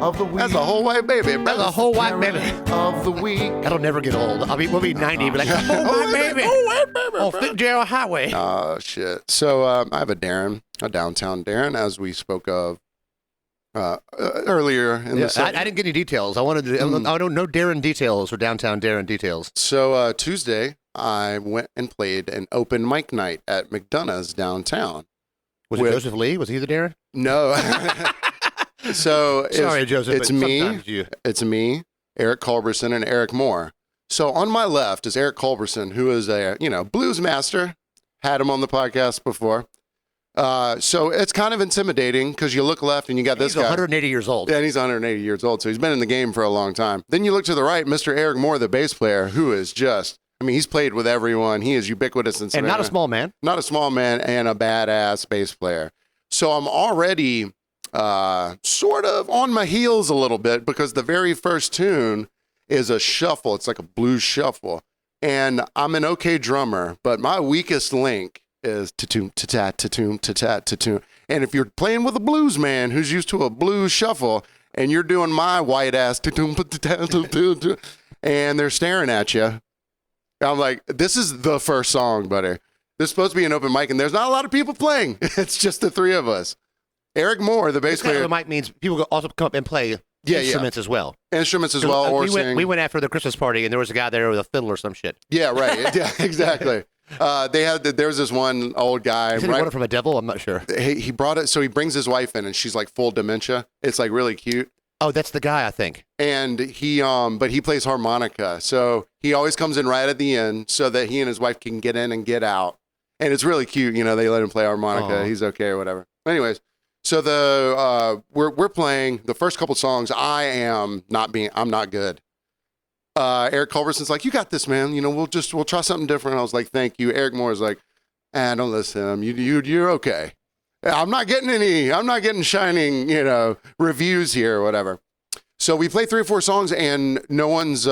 S3: of the week.
S2: That's a whole white baby.
S1: That's a whole white baby
S3: of the week.
S1: That'll never get old. I mean, we'll be 90, but like, oh, white baby. On Fitzgerald Highway.
S2: Oh, shit. So I have a downtown Darren, as we spoke of earlier in the
S1: I didn't get any details. I wanted to, I don't know Darren details or downtown Darren details.
S2: So Tuesday, I went and played an open mic night at McDonough's downtown.
S1: Was it Joseph Lee? Was he the Darren?
S2: No. So
S1: sorry, Joseph.
S2: It's me, Eric Culberson, and Eric Moore. So on my left is Eric Culberson, who is a blues master. Had him on the podcast before. So it's kind of intimidating because you look left and you got this guy.
S1: He's 180 years old.
S2: Yeah, and he's 180 years old, so he's been in the game for a long time. Then you look to the right, Mr. Eric Moore, the bass player, who is just, he's played with everyone. He is ubiquitous in Savannah.
S1: And not a small man.
S2: Not a small man, and a badass bass player. So I'm already sort of on my heels a little bit because the very first tune is a shuffle. It's like a blues shuffle. And I'm an okay drummer, but my weakest link is ta-toom, ta-tat, ta-toom, ta-tat, ta-toom. And if you're playing with a blues man who's used to a blues shuffle and you're doing my white ass ta-toom, ta-tat, ta-toom, and they're staring at you, I'm like, this is the first song, buddy. This is supposed to be an open mic, and there's not a lot of people playing. It's just the three of us. Eric Moore, the bass player.
S1: Open mic means people also come up and play instruments as well.
S2: Instruments as well, or sing.
S1: We went after the Christmas party, and there was a guy there with a fiddle or some shit.
S2: Yeah, right. Yeah, exactly. There was this one old guy.
S1: Is it one from a devil? I'm not sure.
S2: He brought it, so he brings his wife in, and she's like full dementia. It's like really cute.
S1: Oh, that's the guy, I think.
S2: And but he plays harmonica, so he always comes in right at the end, so that he and his wife can get in and get out. And it's really cute, they let him play harmonica. He's okay or whatever. Anyways, so we're playing the first couple songs. I'm not good. Eric Culberson's like, you got this, man. We'll try something different. I was like, thank you. Eric Moore is like, don't listen to him. You're okay. I'm not getting shining, reviews here or whatever. So we play 3 or 4 songs and no one's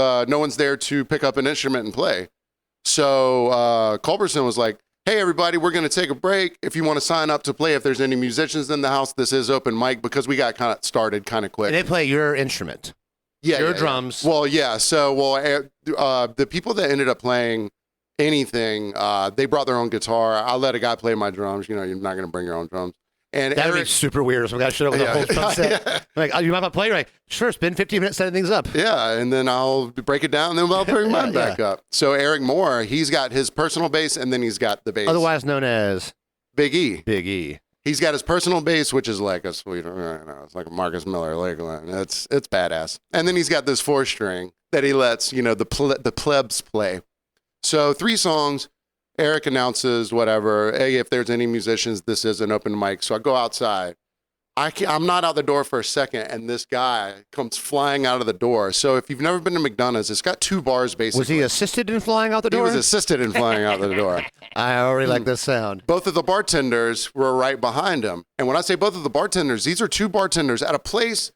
S2: there to pick up an instrument and play. So Culberson was like, hey, everybody, we're going to take a break. If you want to sign up to play, if there's any musicians in the house, this is open mic because we got started kind of quick.
S1: And they play your instrument.
S2: Yeah.
S1: Your drums.
S2: Yeah. Well, yeah. So, the people that ended up playing anything, they brought their own guitar. I let a guy play my drums. You're not going to bring your own drums. And
S1: that would be super weird. Some guy showed up with a whole drum set. Yeah. Like, oh, you mind if I play? Like, sure, spend 15 minutes setting things up.
S2: Yeah, and then I'll break it down, and then I'll bring mine back up. So Eric Moore, he's got his personal bass, and then he's got the bass.
S1: Otherwise known as
S2: Big E.
S1: Big E.
S2: He's got his personal bass, which is like a sweet, it's like a Marcus Miller Lakeland. It's badass. And then he's got this 4-string that he lets, the plebs play. So 3 songs. Eric announces whatever. Hey, if there's any musicians, this is an open mic. So I go outside. I'm not out the door for a second, and this guy comes flying out of the door. So if you've never been to McDonough's, it's got 2 bars basically.
S1: Was he assisted in flying out the door?
S2: He was assisted in flying out the door.
S1: I already like this sound.
S2: Both of the bartenders were right behind him. And when I say both of the bartenders, these are 2 bartenders at a place.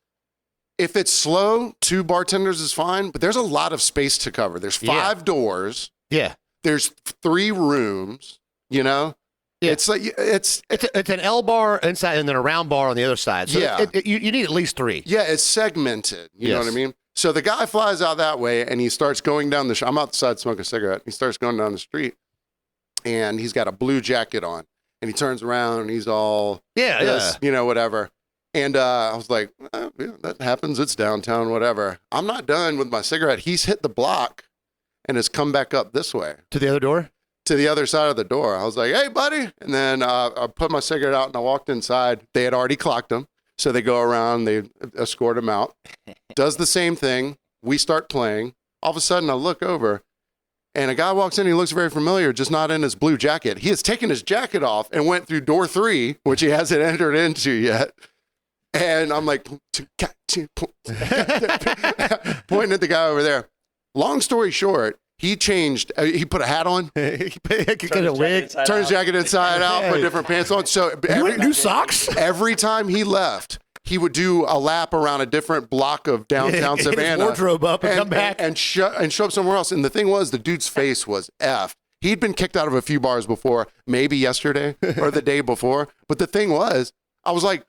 S2: If it's slow, 2 bartenders is fine, but there's a lot of space to cover. There's 5 doors.
S1: Yeah.
S2: There's 3 rooms, Yeah. It's like it's
S1: an L bar inside and then a round bar on the other side. So you need at least 3.
S2: Yeah, it's segmented. You know what I mean? So the guy flies out that way, and he starts going down the. I'm outside smoking a cigarette. He starts going down the street, and he's got a blue jacket on, and he turns around, and he's all whatever. And I was like, yeah, that happens. It's downtown, whatever. I'm not done with my cigarette. He's hit the block, and has come back up this way
S1: to the other door.
S2: To the other side of the door. I was like, hey, buddy. And then I put my cigarette out, and I walked inside. They had already clocked him. So they go around, they escort him out, does the same thing. We start playing. All of a sudden, I look over, and a guy walks in. He looks very familiar, just not in his blue jacket. He has taken his jacket off and went through door 3, which he hasn't entered into yet. And I'm like, pointing at the guy over there. Long story short, he changed. He put a hat on.
S1: He got a wig.
S2: Turned his jacket inside out. Put different pants on. So
S1: new socks.
S2: Every time he left, he would do a lap around a different block of downtown Savannah.
S1: His wardrobe up and come back
S2: and show up somewhere else. And the thing was, the dude's face was effed. He'd been kicked out of a few bars before, maybe yesterday or the day before. But the thing was, I was like,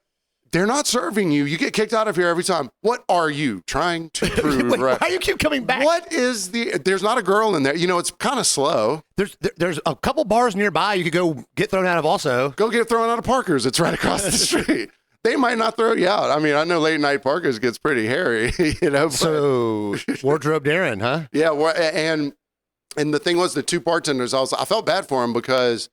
S2: they're not serving you. You get kicked out of here every time. What are you trying to prove?
S1: Wait, why do you keep coming back?
S2: What is there's not a girl in there. You know, it's kind of slow.
S1: There's a couple bars nearby you could go get thrown out of also.
S2: Go get thrown out of Parker's. It's right across the street. They might not throw you out. I mean, I know late night Parker's gets pretty hairy, you know.
S1: So wardrobe Darren, huh?
S2: Yeah. And the thing was, the 2 bartenders, I felt bad for them because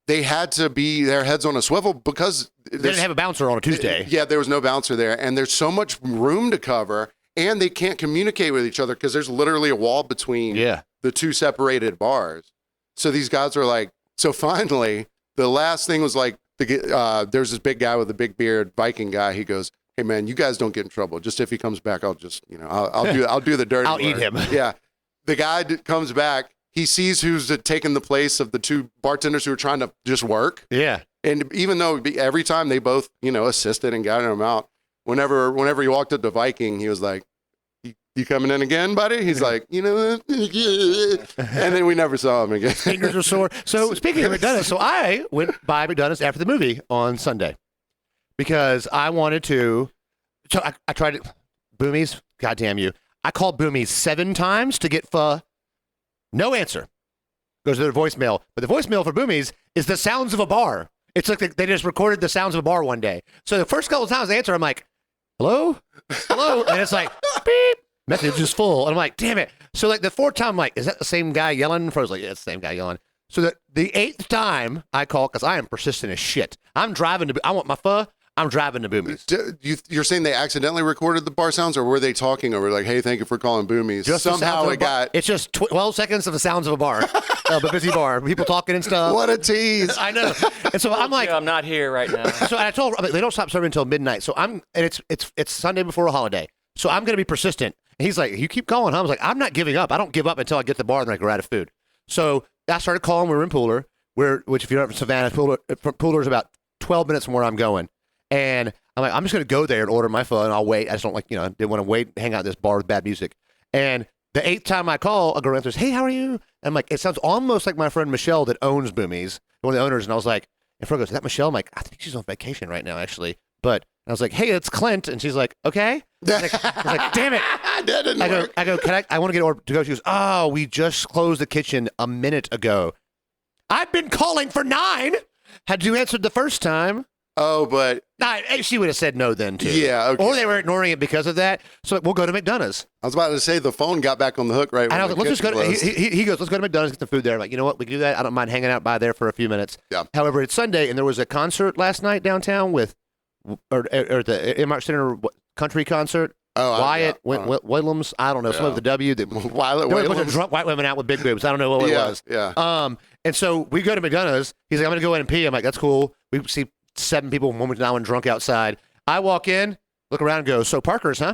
S2: they had to be their heads on a swivel because
S1: they didn't have a bouncer on a Tuesday.
S2: Yeah, there was no bouncer there. And there's so much room to cover, and they can't communicate with each other because there's literally a wall between the 2 separated bars. So these guys are like, so finally, the last thing was like, there's this big guy with a big beard, Viking guy. He goes, hey, man, you guys don't get in trouble. Just if he comes back, I'll just, I'll do the dirty
S1: I'll
S2: work.
S1: eat him.
S2: Yeah. The guy comes back. He sees who's taken the place of the 2 bartenders who are trying to just work.
S1: Yeah.
S2: And even though every time they both, assisted and got him out, whenever he walked up to Viking, he was like, you coming in again, buddy? He's like, and then we never saw him again.
S1: Fingers are sore. So speaking of McDonald's, so I went by McDonald's after the movie on Sunday because I wanted to. So I tried it. Boomies, goddamn you. I called Boomies 7 times to get pho. No answer. Goes to their voicemail. But the voicemail for Boomies is the sounds of a bar. It's like they just recorded the sounds of a bar one day. So the first couple of times they answer, I'm like, hello? Hello? And it's like, beep. Message is full. And I'm like, damn it. So like the 4th time, I'm like, is that the same guy yelling? I was like, yeah, it's the same guy yelling. So the 8th time I call, because I am persistent as shit. I want my pho. I'm driving to Boomies.
S2: You're saying they accidentally recorded the bar sounds, or were they talking over like, hey, thank you for calling Boomies?
S1: Just
S2: somehow
S1: it's just 12 seconds of the sounds of a bar, a busy bar, people talking and stuff.
S2: What a tease.
S1: I know. And so I'm like,
S4: I'm not here right now.
S1: So I told them, they don't stop serving until midnight. So it's Sunday before a holiday. So I'm going to be persistent. And he's like, you keep calling, huh? I was like, I'm not giving up. I don't give up until I get the bar and then I go out of food. So I started calling. We were in Pooler, which if you're not from Savannah, Pooler is about 12 minutes from where I'm going. And I'm like, I'm just going to go there and order my pho, and I'll wait. I just don't didn't want to wait and hang out at this bar with bad music. And the 8th time I call, a girl answers, hey, how are you? And I'm like, it sounds almost like my friend Michelle that owns Boomies, one of the owners. And I was like, and Fro goes, is that Michelle? I'm like, I think she's on vacation right now, actually. But I was like, hey, it's Clint. And she's like, okay. I was like, damn it. I go, I want to get an order to go. She goes, oh, we just closed the kitchen a minute ago. I've been calling for 9. Had you answered the first time?
S2: Oh, but
S1: she would have said no then too.
S2: Yeah, okay.
S1: Or they were ignoring it because of that. So we'll go to McDonald's.
S2: I was about to say the phone got back on the hook right.
S1: And I was like, let's just go. He goes, let's go to McDonald's, get the food there. I'm like, you know what, we can do that. I don't mind hanging out by there for a few minutes.
S2: Yeah.
S1: However, it's Sunday and there was a concert last night downtown or the Emart Center country concert.
S2: Oh,
S1: Wyatt Williams, I don't know, some of the W.
S2: Wyatt
S1: there was a bunch of drunk white women out with big boobs. I don't know what it was.
S2: Yeah.
S1: And so we go to McDonald's. He's like, I'm going to go in and pee. I'm like, that's cool. We see 7 people, one was now and drunk outside. I walk in, look around and go, so Parker's, huh?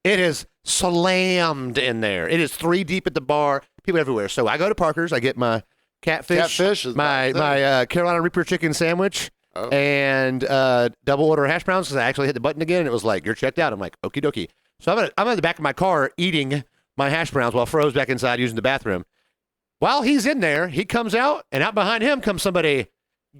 S1: It is slammed in there. It is 3 deep at the bar, people everywhere. So I go to Parker's. I get my catfish my Carolina Reaper chicken sandwich, and double order hash browns because I actually hit the button again and it was like, you're checked out. I'm like, okie dokie. So I'm in the back of my car eating my hash browns while Fro's back inside using the bathroom. While he's in there, he comes out, and out behind him comes somebody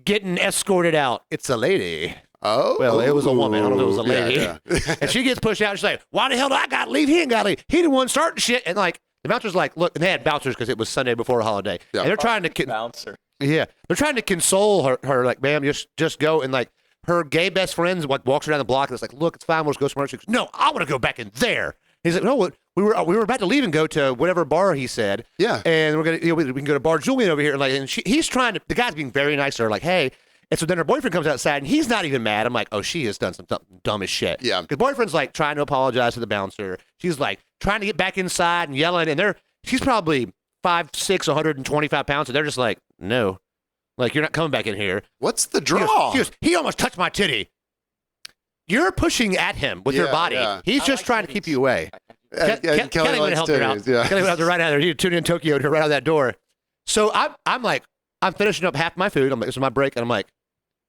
S1: getting escorted out. It's a lady.
S2: Oh.
S1: Well, it was a woman. I don't know if it was a lady.
S2: Yeah.
S1: And she gets pushed out. She's like, why the hell do I got to leave? He ain't got to leave. He the one starting shit. And like, the bouncer's like, look, and they had bouncers because it was Sunday before a holiday.
S2: Yeah.
S1: And they're trying to
S4: bouncer.
S1: Yeah. They're trying to console her like, ma'am, just go. And like her gay best friends walks her down the block and it's like, look, it's fine. We'll just go somewhere. She goes, no, I want to go back in there. He's like, no, we were about to leave and go to whatever bar he said.
S2: Yeah.
S1: And we're gonna we can go to Bar Julian over here. And like, and he's trying to. The guy's being very nice to her, like, hey. And so then her boyfriend comes outside and he's not even mad. I'm like, oh, she has done something dumb as shit.
S2: Yeah.
S1: Because boyfriend's like trying to apologize to the bouncer. She's like trying to get back inside and yelling. And she's probably 5'6", 125 pounds. And they're just like, no, like you're not coming back in here.
S2: What's the draw?
S1: He almost touched my titty. You're pushing at him with your body.
S2: Yeah.
S1: He's just trying to keep you away.
S2: Kelly
S1: Kelly would have helped her out.
S2: titties, yeah.
S1: Kelly would have to right out there. You tune in Tokyo to right out that door. So I'm like, I'm finishing up half my food. I'm like, this is my break. And I'm like,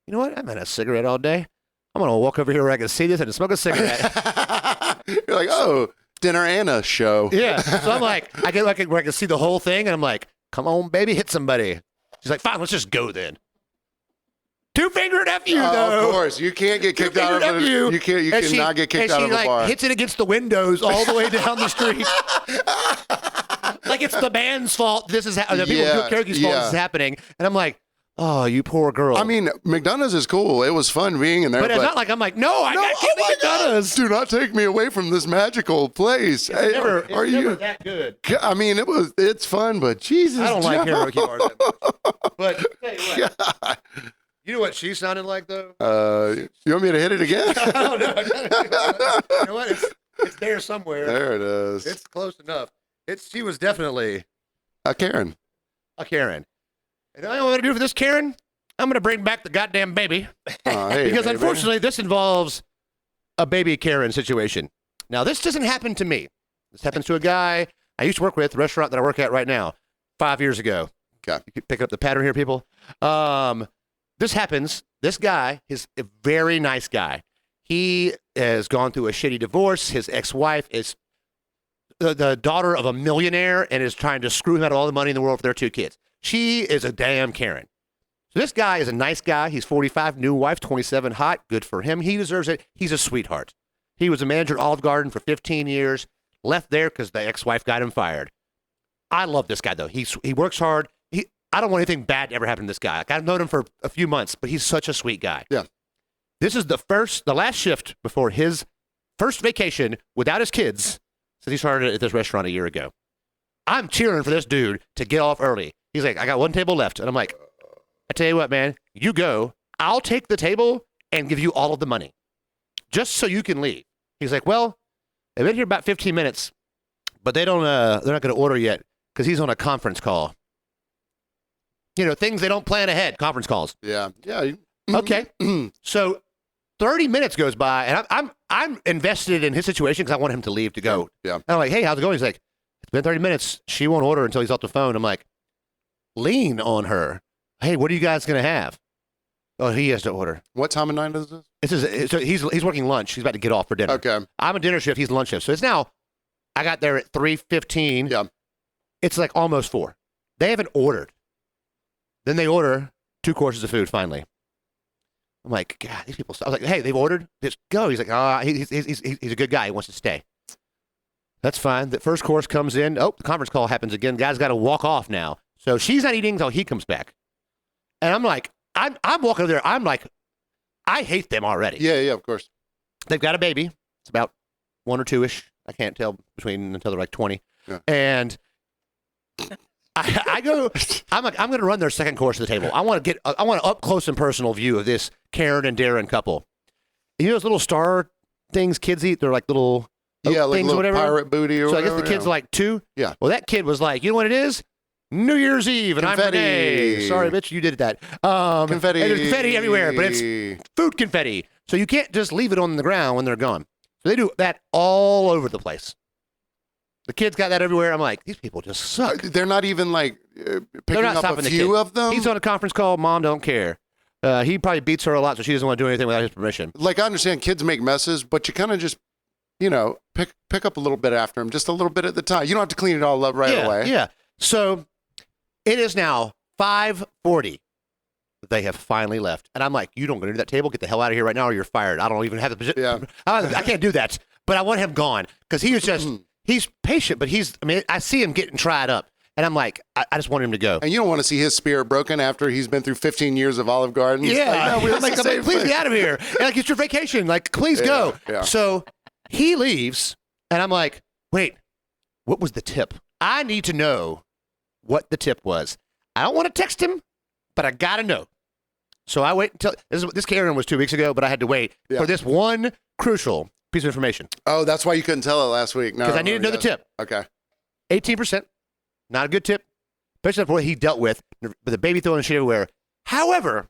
S1: you know what? I haven't had a cigarette all day. I'm going to walk over here where I can see this and smoke a cigarette.
S2: You're like, oh, dinner and a show.
S1: Yeah. So I'm like, I get like where I can see the whole thing. And I'm like, come on, baby, hit somebody. She's like, fine, let's just go then. Two-fingered F you, though.
S2: Of course. You can't get kicked out of it. You cannot get kicked out of a bar.
S1: And she hits it against the windows all the way down the street. Like it's the band's fault. This is the people who do karaoke's fault. This is happening. And I'm like, oh, you poor girl.
S2: I mean, McDonough's is cool. It was fun being in there.
S1: But it's not like I'm like, no, I can't be McDonough's.
S2: Do not take me away from this magical place.
S1: It's never that good.
S2: I mean, it's fun, but Jesus.
S1: I don't like karaoke bars that much. But tell you what,
S2: God.
S1: you know what she sounded like, though?
S2: You want me to hit it again?
S1: I don't know. You know what? It's there somewhere.
S2: There it is.
S1: It's close enough. She was definitely
S2: A Karen.
S1: a Karen. And all I want to do for this Karen, I'm going to bring back the goddamn baby.
S2: Hey,
S1: Because
S2: baby.
S1: unfortunately, this involves a baby Karen situation. Now, this doesn't happen to me. This happens to a guy I used to work with, the restaurant that I work at right now, 5 years ago.
S2: Okay.
S1: You pick up the pattern here, people. This happens. This guy is a very nice guy. He has gone through a shitty divorce. His ex-wife is the daughter of a millionaire and is trying to screw him out of all the money in the world for their 2 kids. She is a damn Karen. So this guy is a nice guy. He's 45, new wife, 27, hot. Good for him. He deserves it. He's a sweetheart. He was a manager at Olive Garden for 15 years, left there because the ex-wife got him fired. I love this guy, though. He works hard. I don't want anything bad to ever happen to this guy. Like, I've known him for a few months, but he's such a sweet guy.
S2: Yeah.
S1: This is the last shift before his first vacation without his kids since he started at this restaurant a year ago. I'm cheering for this dude to get off early. He's like, I got 1 table left. And I'm like, I tell you what, man, you go. I'll take the table and give you all of the money just so you can leave. He's like, well, they've been here about 15 minutes, but they're not going to order yet because he's on a conference call. You know, things they don't plan ahead, conference calls.
S2: Yeah. Yeah.
S1: Okay. So 30 minutes goes by, and I'm invested in his situation because I want him to leave to go.
S2: Yeah.
S1: And I'm like, hey, how's it going? He's like, it's been 30 minutes. She won't order until he's off the phone. I'm like, lean on her. Hey, what are you guys going to have? Oh, he has to order.
S2: What time of night is this?
S1: So he's working lunch. He's about to get off for dinner.
S2: Okay.
S1: I'm a dinner shift. He's lunch shift. So it's now, I got there at 3:15.
S2: Yeah.
S1: It's like almost 4. They haven't ordered. Then they order 2 courses of food finally. I'm like, God, these people. I was like, hey, they've ordered. Just go. He's like, he's a good guy. He wants to stay. That's fine. The first course comes in. Oh, the conference call happens again. Guy's got to walk off now. So she's not eating until he comes back. And I'm like, I'm walking over there. I'm like, I hate them already.
S2: Yeah, yeah, of course.
S1: They've got a baby. It's about 1 or 2-ish. I can't tell between until they're like 20.
S2: Yeah.
S1: And I go, I'm like, I'm going to run their second course of the table. I want an up close and personal view of this Karen and Darren couple. You know those little star things kids eat? They're like little
S2: Like
S1: things
S2: little
S1: or whatever.
S2: pirate booty or
S1: so
S2: whatever.
S1: I guess the kid's like 2.
S2: Yeah.
S1: Well, that kid was like, you know what it is? New Year's Eve, and
S2: Confetti.
S1: I'm Renee. Sorry, bitch, you did that.
S2: Confetti.
S1: And there's confetti everywhere, but it's food confetti. So you can't just leave it on the ground when they're gone. So they do that all over the place. The kids got that everywhere. I'm like, these people just suck.
S2: They're not even like picking
S1: not
S2: up
S1: stopping
S2: a
S1: the
S2: few
S1: kid.
S2: of them.
S1: He's on a conference call. Mom don't care. He probably beats her a lot, so she doesn't want to do anything without his permission.
S2: Like, I understand kids make messes, but you kind of just, pick up a little bit after them, just a little bit at the time. You don't have to clean it all up right away.
S1: Yeah. So it is now 5:40. they have finally left. And I'm like, you don't go to that table. Get the hell out of here right now or you're fired. I don't even have the position.
S2: Yeah.
S1: I can't do that. But I want him gone because he was just, he's patient, but I see him getting tried up. And I'm like, I just want him to go.
S2: And you don't want to see his spirit broken after he's been through 15 years of Olive Garden.
S1: Yeah.
S2: Like, no,
S1: I'm like, please get out of here. And like, it's your vacation. Like, please go.
S2: Yeah.
S1: So he leaves and I'm like, wait, what was the tip? I need to know what the tip was. I don't want to text him, but I got to know. So I wait until, this Karen was 2 weeks ago, but I had to wait for this one crucial piece of information.
S2: Oh, that's why you couldn't tell it last week. No,
S1: because I needed to know the tip.
S2: Okay.
S1: 18%. Not a good tip, especially for what he dealt with a baby throwing shit everywhere. However,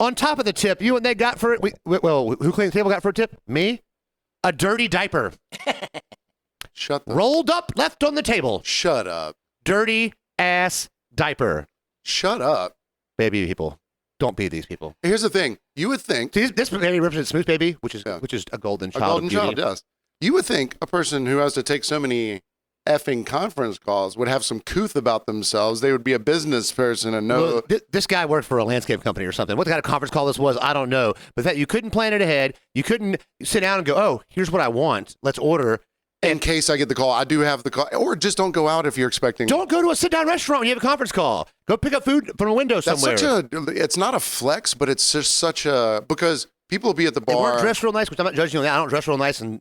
S1: on top of the tip, you know what they got for it? Who cleaned the table got for a tip? Me? A dirty diaper. Rolled up, left on the table.
S2: Shut up.
S1: Dirty ass diaper.
S2: Shut up.
S1: Baby people. Don't be these people.
S2: Here's the thing. You would think.
S1: See, this baby represents Smooth Baby, which is a golden child.
S2: A golden
S1: of beauty.
S2: child, yes. You would think a person who has to take so many effing conference calls would have some couth about themselves. They would be a business person and know.
S1: Well, this guy worked for a landscape company or something. What kind of conference call this was, I don't know. But that you couldn't plan it ahead. You couldn't sit down and go, oh, here's what I want. Let's order.
S2: In case I get the call, I do have the call. Or just don't go out if you're expecting.
S1: Don't go to a sit-down restaurant when you have a conference call. Go pick up food from a window somewhere.
S2: It's not a flex, but it's just such a, because people will be at the bar.
S1: They weren't dressed real nice, which I'm not judging on that. I don't dress real nice, and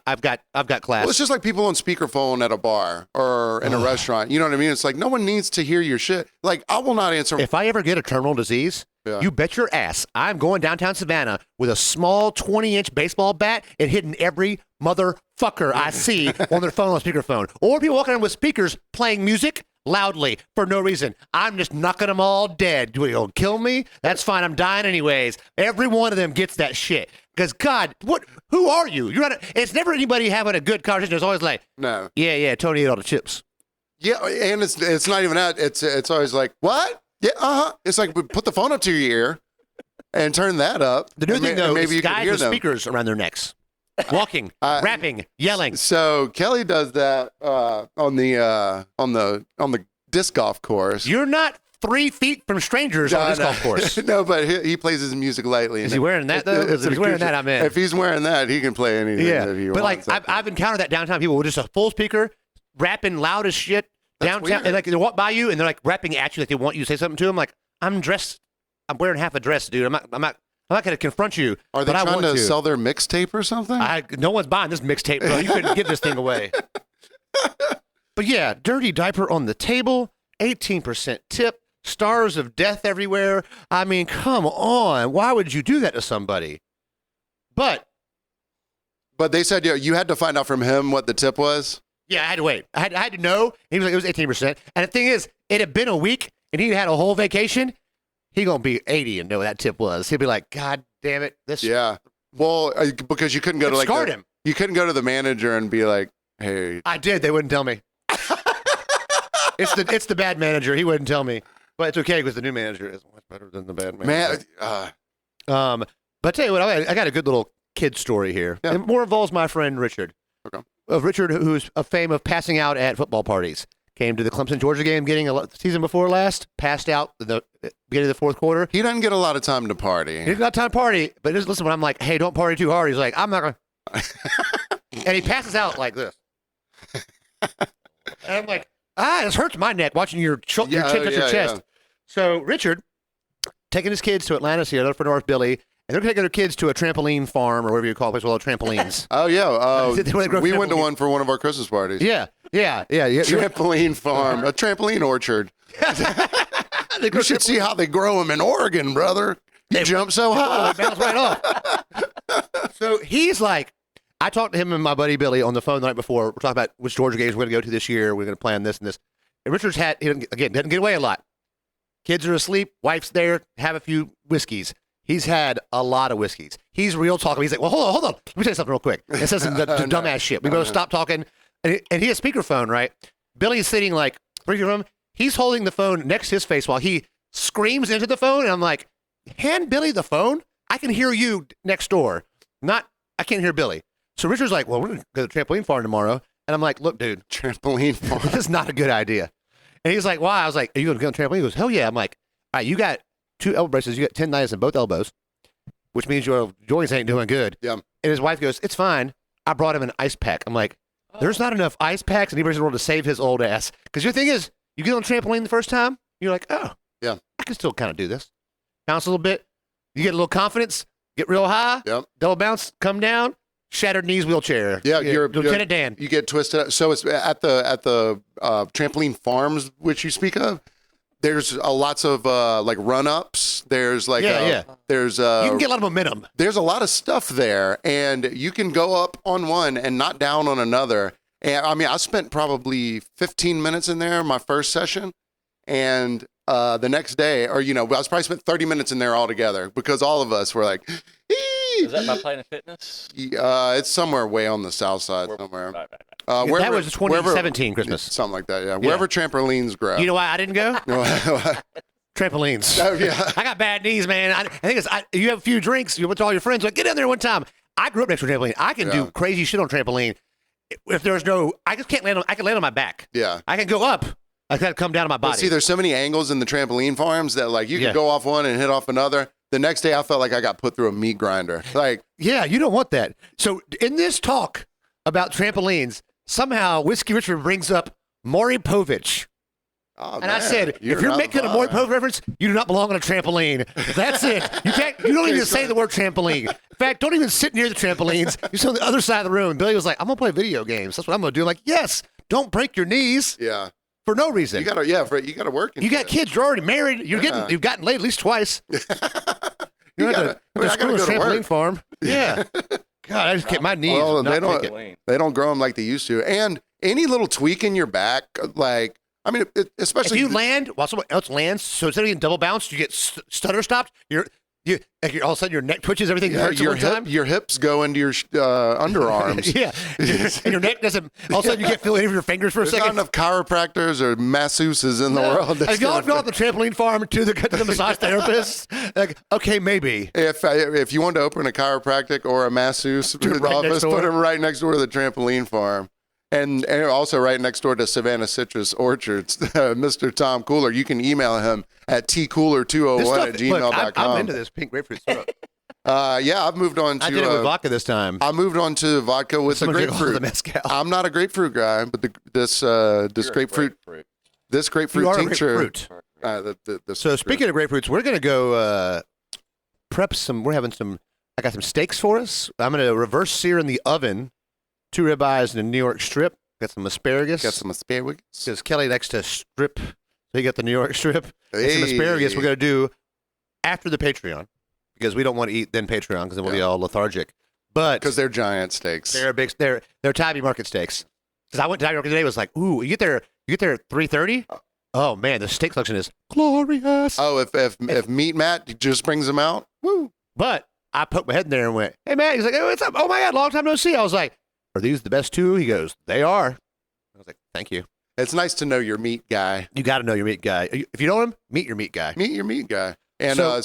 S1: I've got class.
S2: Well, it's just like people on speakerphone at a bar or in a restaurant. You know what I mean? It's like no one needs to hear your shit. Like I will not answer.
S1: If I ever get a terminal disease, you bet your ass I'm going downtown Savannah with a small 20-inch baseball bat and hitting every motherfucker I see on their phone on speakerphone, or people walking around with speakers playing music loudly for no reason. I'm just knocking them all dead. Do you kill me? That's fine. I'm dying anyways. Every one of them gets that shit. Because God, who are you? You're not. It's never anybody having a good conversation. There's always like,
S2: no,
S1: yeah, Tony ate all the chips.
S2: Yeah, and it's not even that. It's always like, what? Yeah, It's like put the phone up to your ear and turn that up.
S1: The new thing though,
S2: maybe
S1: is guys with speakers around their necks. Walking, rapping, yelling.
S2: So Kelly does that on the disc golf course.
S1: You're not 3 feet from strangers on a disc golf course.
S2: No, but he plays his music lightly.
S1: Is he wearing that though? If he's wearing that, I'm in.
S2: If he's wearing that, he can play anything.
S1: Yeah,
S2: that he
S1: but
S2: wants.
S1: like I've encountered that downtown people with just a full speaker, rapping loud as shit downtown,
S2: weird.
S1: and like they walk by you and they're like rapping at you, like they want you to say something to them. Like I'm dressed, I'm wearing half a dress, dude. I'm not going to confront you.
S2: Are they
S1: but
S2: trying to sell their mixtape or something?
S1: No one's buying this mixtape, bro. You couldn't give this thing away. But yeah, dirty diaper on the table, 18% tip, stars of death everywhere. I mean, come on. Why would you do that to somebody? But
S2: they said you had to find out from him what the tip was.
S1: Yeah, I had to wait. I had to know. He was like, it was 18%. And the thing is, it had been a week, and he had a whole vacation. He gonna be 80 and know what that tip was. He'll be like, God damn it, this.
S2: Yeah. Well, because you couldn't go to
S1: scarred him.
S2: You couldn't go to the manager and be like, hey.
S1: I did. They wouldn't tell me. It's the bad manager. He wouldn't tell me, but it's okay because the new manager is much better than the bad manager. But I tell you what, I got a good little kid story here.
S2: Yeah.
S1: It more involves my friend Richard.
S2: Okay.
S1: Richard, who's a fame of passing out at football parties. Came to the Clemson-Georgia game getting season before last, passed out the beginning of the fourth quarter.
S2: He doesn't get a lot of time to party.
S1: He didn't got time to party, but just listen when I'm like, hey, don't party too hard. He's like, I'm not going to. And he passes out like this. And I'm like, this hurts my neck watching your chin touch your chest.
S2: Yeah.
S1: So Richard, taking his kids to Atlanta, see another friend of ours, Billy, and they're taking their kids to a trampoline farm or whatever you call it, place with all the trampolines.
S2: Oh, yeah. We went to
S1: trampolines.
S2: one for one of our Christmas parties.
S1: Yeah.
S2: Trampoline farm, a trampoline orchard. You should see how they grow them in Oregon, brother. You jump so high.
S1: They bounce right off. So he's like, I talked to him and my buddy Billy on the phone the night before. We're talking about which Georgia games we're going to go to this year. We're going to plan this and this. And Richard's he doesn't get away a lot. Kids are asleep. Wife's there. Have a few whiskeys. He's had a lot of whiskeys. He's real talking. He's like, well, hold on. Let me tell you something real quick. It says some dumbass shit. We better stop talking. And he has speakerphone, right? Billy's sitting like, speakerphone. He's holding the phone next to his face while he screams into the phone. And I'm like, hand Billy the phone. I can hear you next door. I can't hear Billy. So Richard's like, well, we're going to go to the trampoline farm tomorrow. And I'm like, look, dude.
S2: Trampoline farm.
S1: This is not a good idea. And he's like, why? I was like, are you going to go on the trampoline? He goes, hell yeah. I'm like, all right, you got 2 elbow braces. You got tendonitis in both elbows, which means your joints ain't doing good.
S2: Yeah.
S1: And his wife goes, it's fine. I brought him an ice pack. I'm like, there's not enough ice packs in the world to save his old ass. Because your thing is, you get on a trampoline the first time, you're like, oh,
S2: yeah,
S1: I can still kind of do this. Bounce a little bit. You get a little confidence, get real high, double bounce, come down, shattered knees wheelchair.
S2: Yeah,
S1: Lieutenant Dan.
S2: You get twisted. So it's at the trampoline farms, which you speak of. There's lots of like run ups. There's like there's
S1: you can get a lot of momentum.
S2: There's a lot of stuff there, and you can go up on one and not down on another. And I mean, I spent probably 15 minutes in there my first session, and the next day, or I was probably spent 30 minutes in there altogether because all of us were like,
S4: is that by Planet Fitness?
S2: It's somewhere way on the south side somewhere.
S4: Right.
S1: That was 2017 Christmas.
S2: Something like that, yeah. Wherever trampolines grow.
S1: You know why I didn't go? Trampolines.
S2: Oh, yeah.
S1: I got bad knees, man. I think it's you have a few drinks, you went to all your friends, like, get in there one time. I grew up next to a trampoline. I can do crazy shit on trampoline. If there's I just can't land on, I can land on my back.
S2: Yeah.
S1: I can go up. I got to come down to my body.
S2: But see, there's so many angles in the trampoline farms that like you can go off one and hit off another. The next day I felt like I got put through a meat grinder. Like,
S1: yeah, you don't want that. So in this talk about trampolines, somehow Whiskey Richard brings up Maury Povich.
S2: Oh,
S1: and I said, if you're making a Maury Povich reference, you do not belong on a trampoline. That's it. You don't even say the word trampoline. In fact, don't even sit near the trampolines. You sit on the other side of the room. Billy was like, I'm going to play video games. That's what I'm going to do. I'm like, yes, don't break your knees.
S2: Yeah.
S1: For no reason.
S2: You gotta work.
S1: You got kids. You're already married. You've gotten laid at least twice. You're at the trampoline farm. Yeah. God, I just can't. My knees.
S2: Well, they don't grow them like they used to. And any little tweak in your back, like I mean, especially
S1: if you land while someone else lands, so instead of getting double bounced, you get stutter stopped. You're all of a sudden your neck twitches, everything hurts at one time.
S2: Your hips go into your underarms.
S1: Yeah, and your neck doesn't. All of a sudden you can't feel any of your fingers for a second.
S2: There's not enough chiropractors or masseuses in the world.
S1: Have y'all gone to the trampoline farm to the massage therapist? Like, okay, maybe.
S2: If you wanted to open a chiropractic or a masseuse office, put them right next door to the trampoline farm. And also right next door to Savannah Citrus Orchards, Mr. Tom Cooler. You can email him at tcooler201@gmail.com.
S1: I'm into this pink grapefruit syrup.
S2: I've moved on to...
S1: I did it with vodka this time.
S2: I moved on to vodka with the grapefruit.
S1: The mezcal.
S2: I'm not a grapefruit guy, but this grapefruit tincture...
S1: So speaking of grapefruits, we're going to go prep some... I got some steaks for us. I'm going to reverse sear in the oven 2 ribeyes and a New York strip. Got some asparagus. Because Kelly likes to strip. So you got the New York strip. And some asparagus we're going to do after the Patreon. Because we don't want to eat then Patreon because then we'll be all lethargic. But
S2: because they're giant steaks.
S1: They're Tybee Market steaks. Because I went to Tybee Market today, it was like, ooh, you get there at 3:30? Oh man, the steak selection is glorious.
S2: Oh, if Meat Matt just brings them out, woo.
S1: But I poked my head in there and went, hey man, he's like, hey, what's up? Oh my God, long time no see. I was like, are these the best 2? He goes, they are. I was like, thank you.
S2: It's nice to know your meat guy.
S1: You got to know your meat guy. If you know him, meet your meat guy.
S2: Meet your meat guy. And
S1: we're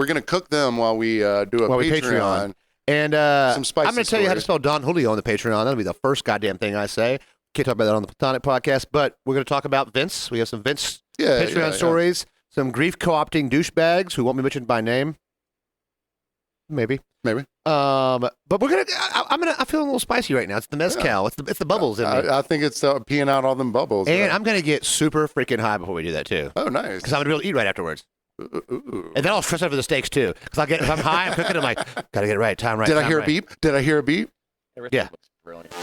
S2: gonna cook them while we do a Patreon.
S1: And
S2: some spicy
S1: I'm gonna tell you how to spell Don Julio on the Patreon. That'll be the first goddamn thing I say. Can't talk about that on the Platonic podcast, but we're gonna talk about Vince. We have some Vince Patreon stories. Some grief co-opting douchebags who won't be mentioned by name. Maybe. But we're gonna. I'm feeling a little spicy right now. It's the mezcal. Yeah. It's the bubbles in me.
S2: I think it's peeing out all them bubbles.
S1: And I'm gonna get super freaking high before we do that too.
S2: Oh, nice.
S1: Because I'm gonna be able to eat right afterwards. Ooh. And then I'll stress over the steaks too. Because if I'm high, I'm cooking. I'm like, gotta get it right. Time right.
S2: Did I hear a beep?
S4: Everything looks brilliant.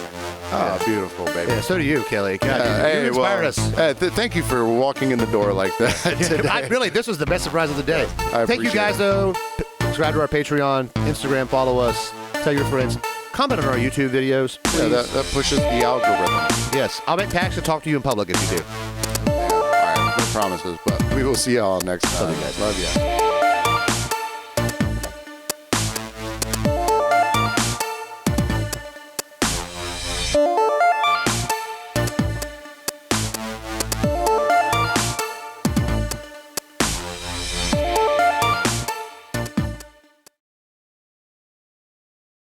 S2: Oh, beautiful, baby.
S1: Yeah, so do you, Kelly. God, you inspired us.
S2: Thank you for walking in the door like that.
S1: This was the best surprise of the day. Thank you guys, though. Subscribe to our Patreon, Instagram, follow us, tell your friends, comment on our YouTube videos.
S2: Yeah, that pushes the algorithm.
S1: Yes, I'll make Paxton talk to you in public if you do.
S2: All right, no promises, but we will see y'all next time.
S1: Love you guys. Love you.